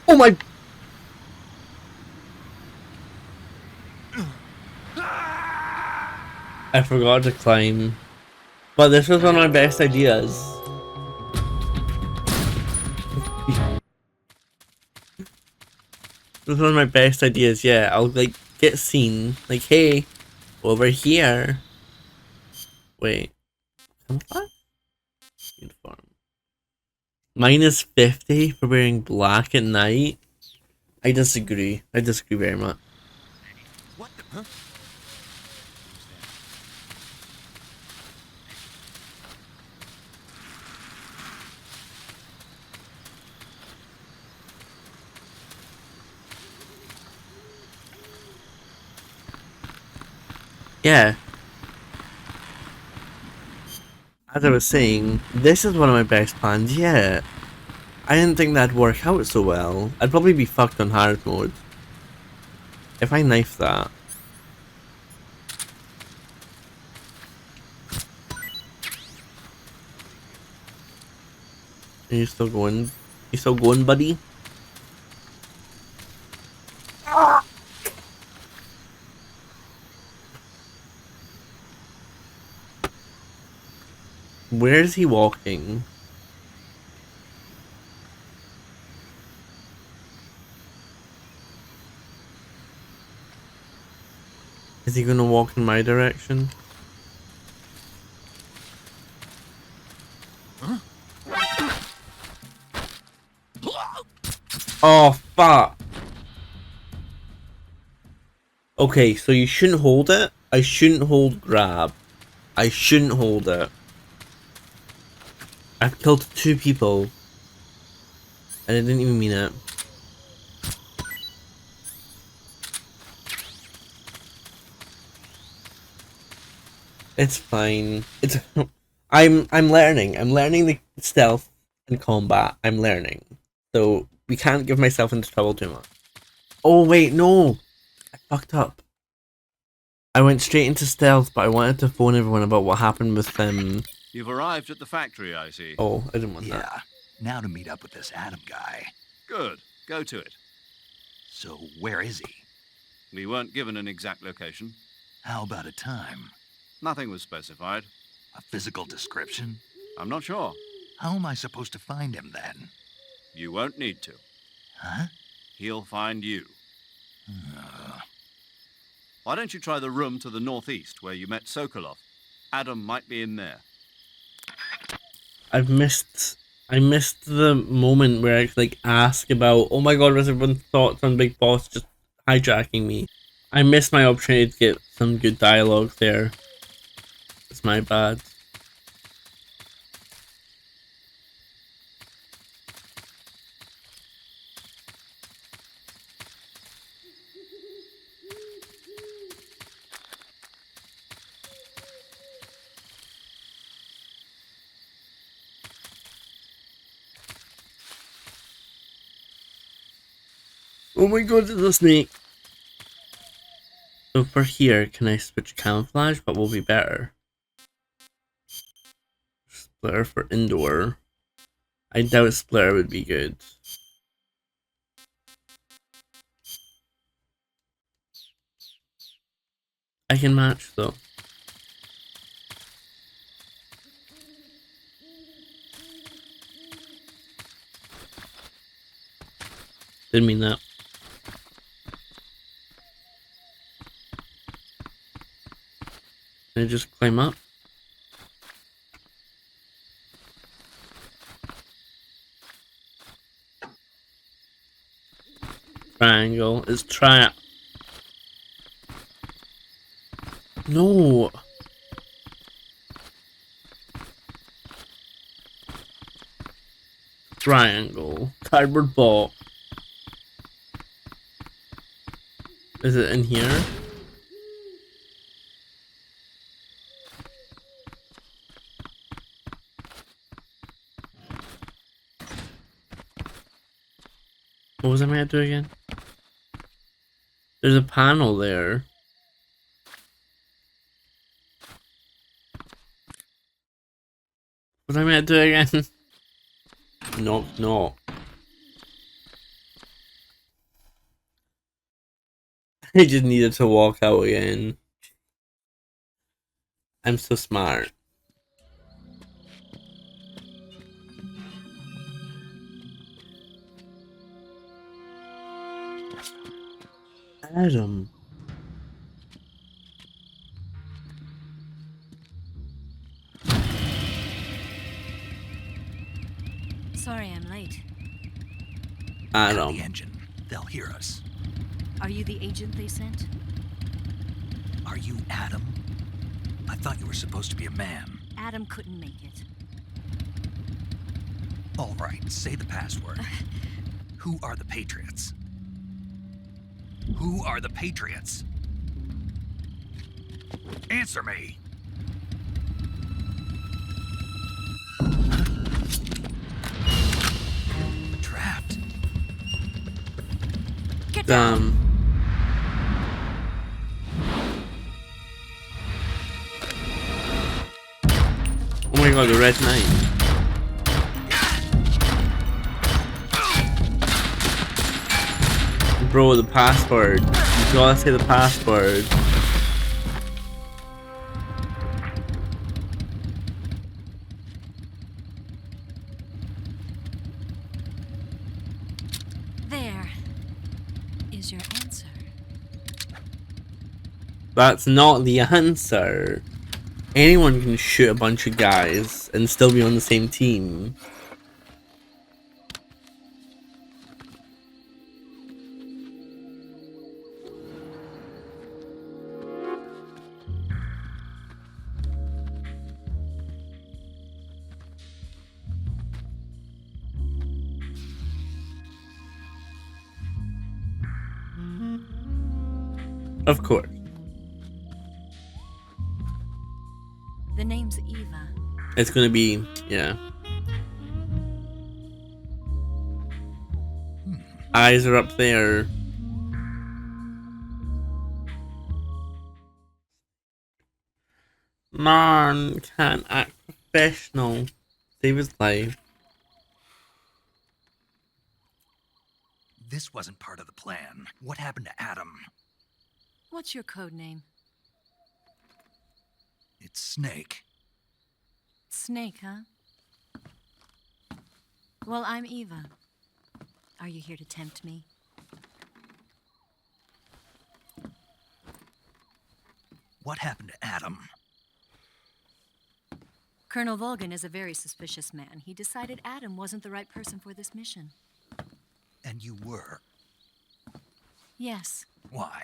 Oh my! I forgot to climb. But this was one of my best ideas. This was one of my best ideas, yeah. I'll like get seen. Like, hey, over here. Wait. Camouflage? Uniform. Minus 50 for wearing black at night. I disagree. I disagree very much. What the? Huh? Yeah. As I was saying, this is one of my best plans yet. I didn't think that'd work out so well. I'd probably be fucked on hard mode. If I knife that. Are you still going? You still going, buddy? Where is he walking? Is he gonna walk in my direction? Oh, fuck. Okay, so you shouldn't hold it. I shouldn't hold grab. I shouldn't hold it. I've killed 2 people. And I didn't even mean it. It's fine. It's I'm learning. I'm learning the stealth and combat. I'm learning. So we can't give myself into trouble too much. Oh wait, no. I fucked up. I went straight into stealth, but I wanted to phone everyone about what happened with them. You've arrived at the factory, I see. Oh, I didn't want that. Yeah, now to meet up with this Adam guy. Good. Go to it. So where is he? We weren't given an exact location. How about a time? Nothing was specified. A physical description? I'm not sure. How am I supposed to find him then? You won't need to. Huh? He'll find you. Why don't you try the room to the northeast where you met Sokolov? Adam might be in there. I missed the moment where I could like ask about, oh my god, what's everyone's thoughts on Big Boss just hijacking me? I missed my opportunity to get some good dialogue there. It's my bad. Oh my god, it's a snake! So for here, can I switch camouflage? What will be better? Splitter for indoor. I doubt splitter would be good. I can match though. Didn't mean that. Can I just climb up? Triangle is No! Triangle. Cardboard box. Is it in here? What was I meant to do again? There's a panel there. What was I meant to do again? No. I just needed to walk out again. I'm so smart. Adam. Sorry I'm late. Cut the engine. They'll hear us. Are you the agent they sent? Are you Adam? I thought you were supposed to be a man. Adam couldn't make it. All right, say the password. Who are the Patriots? Who are the Patriots? Answer me! We're trapped. Get down! Oh my god, the red knight. Bro, the password. You gotta say the password. There is your answer. That's not the answer. Anyone can shoot a bunch of guys and still be on the same team. Of course. The name's Eva. It's gonna be, yeah. Eyes are up there. Man can't act professional. Save his life. This wasn't part of the plan. What happened to Adam? What's your code name? It's Snake. Snake, huh? Well, I'm Eva. Are you here to tempt me? What happened to Adam? Colonel Volgan is a very suspicious man. He decided Adam wasn't the right person for this mission. And you were? Yes. Why?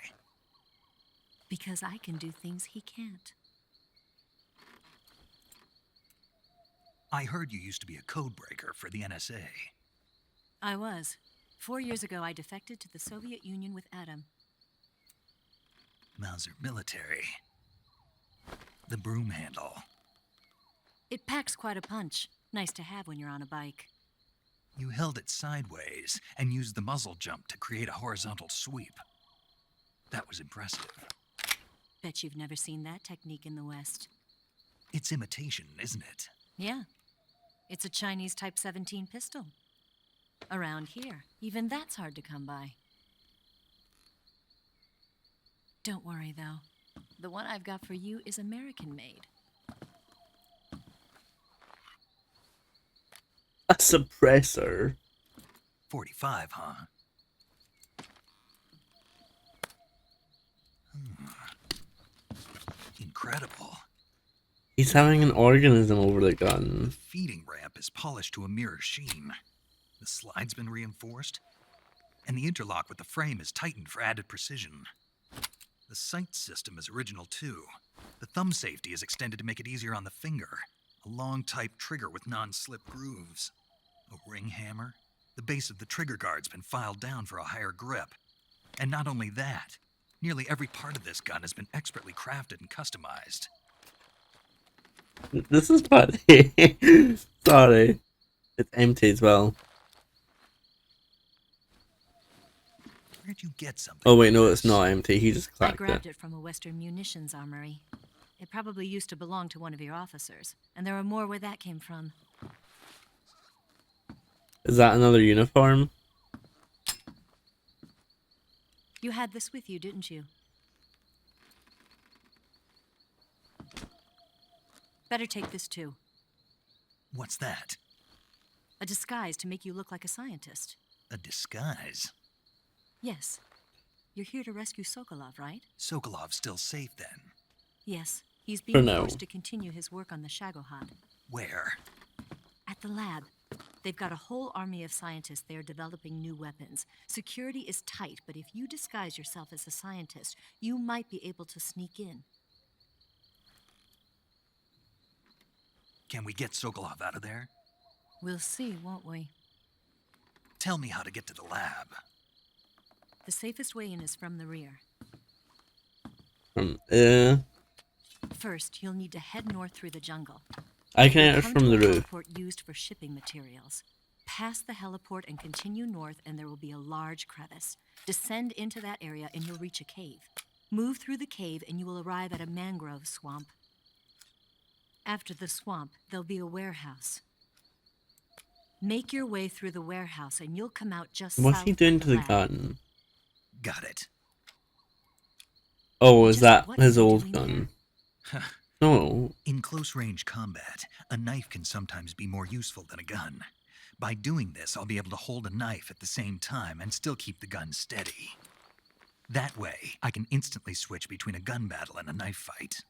Because I can do things he can't. I heard you used to be a codebreaker for the NSA. I was. 4 years ago, I defected to the Soviet Union with Adam. Mauser military. The broom handle. It packs quite a punch. Nice to have when you're on a bike. You held it sideways and used the muzzle jump to create a horizontal sweep. That was impressive. Bet you've never seen that technique in the West. It's imitation, isn't it? Yeah. It's a Chinese Type 17 pistol. Around here, even that's hard to come by. Don't worry, though. The one I've got for you is American-made. A suppressor. 45, huh? Incredible. He's having an organism over the gun. The feeding ramp is polished to a mirror sheen. The slide's been reinforced, and the interlock with the frame is tightened for added precision. The sight system is original too. The thumb safety is extended to make it easier on the finger. A long type trigger with non-slip grooves. A ring hammer. The base of the trigger guard's been filed down for a higher grip. And not only that, nearly every part of this gun has been expertly crafted and customized. This is funny. Sorry. It's empty as well. Where'd you get something? Oh wait, no, it's not empty. He just I clacked grabbed it. it from a Western munitions armory. It probably used to belong to one of your officers, and there are more where that came from. Is that another uniform? You had this with you, didn't you? Better take this too. What's that? A disguise to make you look like a scientist. A disguise? Yes. You're here to rescue Sokolov, right? Sokolov's still safe then? Yes. He's For being now. forced to continue his work on the Shagohod. Where? At the lab. They've got a whole army of scientists there developing new weapons. Security is tight, but if you disguise yourself as a scientist, you might be able to sneak in. Can we get Sokolov out of there? We'll see, won't we? Tell me how to get to the lab. The safest way in is from the rear. First, you'll need to head north through the jungle. I can enter Come from to the a roof. heliport used for shipping materials. Pass the heliport and continue north, and there will be a large crevice. Descend into that area, and you'll reach a cave. Move through the cave, and you will arrive at a mangrove swamp. After the swamp, there'll be a warehouse. Make your way through the warehouse, and you'll come out just What's south he doing of to the lab. gun? Got it. Oh, is Just that what his are you old doing gun? there? No. In close-range combat, a knife can sometimes be more useful than a gun. By doing this, I'll be able to hold a knife at the same time and still keep the gun steady. That way, I can instantly switch between a gun battle and a knife fight.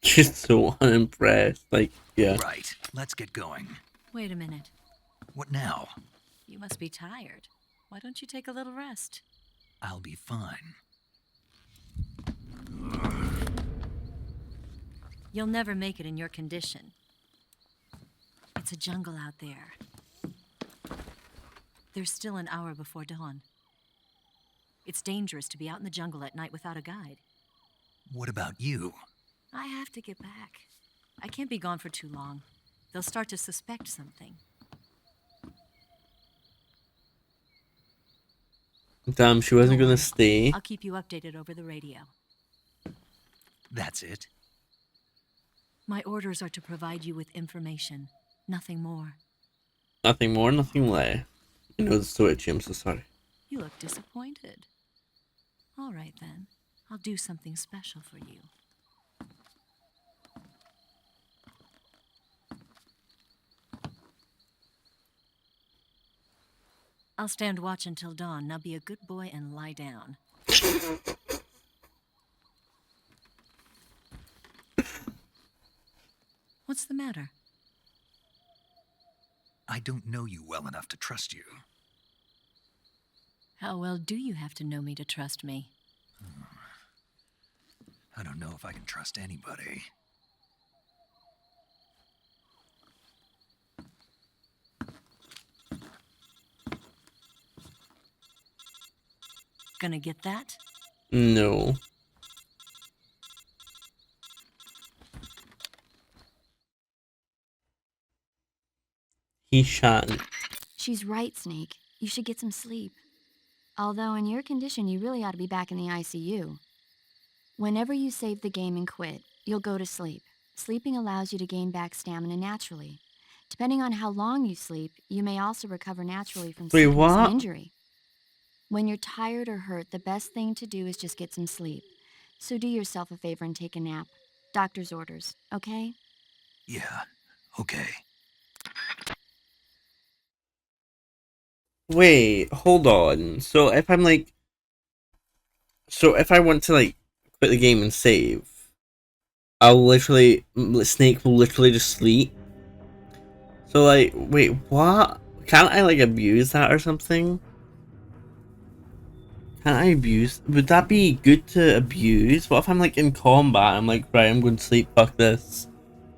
She's so unimpressed. Like, yeah. Right. Let's get going. Wait a minute. What now? You must be tired. Why don't you take a little rest? I'll be fine. You'll never make it in your condition. It's a jungle out there. There's still an hour before dawn. It's dangerous to be out in the jungle at night without a guide. What about you? I have to get back. I can't be gone for too long. They'll start to suspect something. Damn, she wasn't gonna stay. I'll keep you updated over the radio. That's it? My orders are to provide you with information. Nothing more. Nothing more, nothing less. You know, it's so itchy, I'm so sorry. You look disappointed. All right, then. I'll do something special for you. I'll stand watch until dawn. Now be a good boy and lie down. What's the matter? I don't know you well enough to trust you. How well do you have to know me to trust me? I don't know if I can trust anybody. Gonna get that? No. He shan't. She's right, Snake. You should get some sleep. Although in your condition, you really ought to be back in the ICU. Whenever you save the game and quit, you'll go to sleep. Sleeping allows you to gain back stamina naturally. Depending on how long you sleep, you may also recover naturally from sickness and injury. When you're tired or hurt, the best thing to do is just get some sleep. So do yourself a favor and take a nap. Doctor's orders, okay? Yeah, okay. Wait, hold on. So if I'm like... So if I want to like quit the game and save, I'll literally... Snake will literally just sleep. So like, wait, what? Can't I like abuse that or something? Can I abuse? Would that be good to abuse? What if I'm like in combat? I'm like, right, I'm going to sleep, fuck this.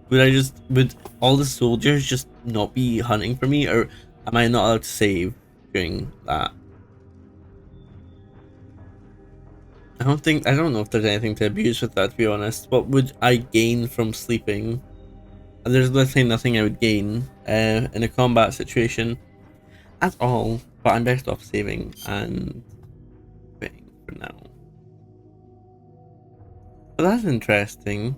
Would all the soldiers just not be hunting for me? Or am I not allowed to save during that? I don't know if there's anything to abuse with that, to be honest. What would I gain from sleeping? There's literally nothing I would gain in a combat situation at all. But I'm best off saving and quitting for now. But that's interesting.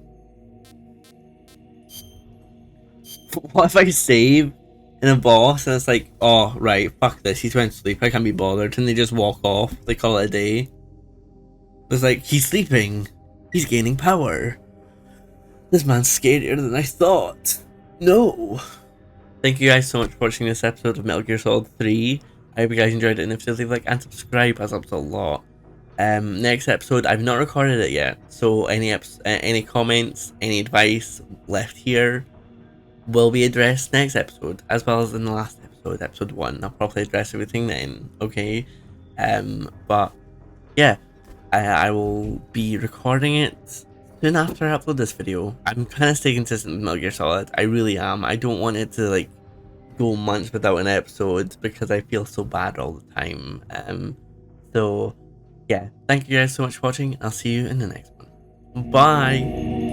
What if I save in a boss and it's like, oh right, fuck this, he's went to sleep, I can't be bothered, and they just walk off, they call it a day. It's like, he's sleeping, he's gaining power. This man's scarier than I thought. No. Thank you guys so much for watching this episode of Metal Gear Solid 3. I hope you guys enjoyed it, and if so, leave a like and subscribe, as helps a lot. Next episode, I've not recorded it yet, so any comments, any advice left here will be addressed next episode, as well as in the last episode, episode 1. I'll probably address everything then, okay? But yeah, I will be recording it soon after I upload this video. I'm kind of staying consistent with Metal Gear Solid. I really am. I don't want it to like go months without an episode because I feel so bad all the time. So yeah, thank you guys so much for watching. I'll see you in the next one. Bye.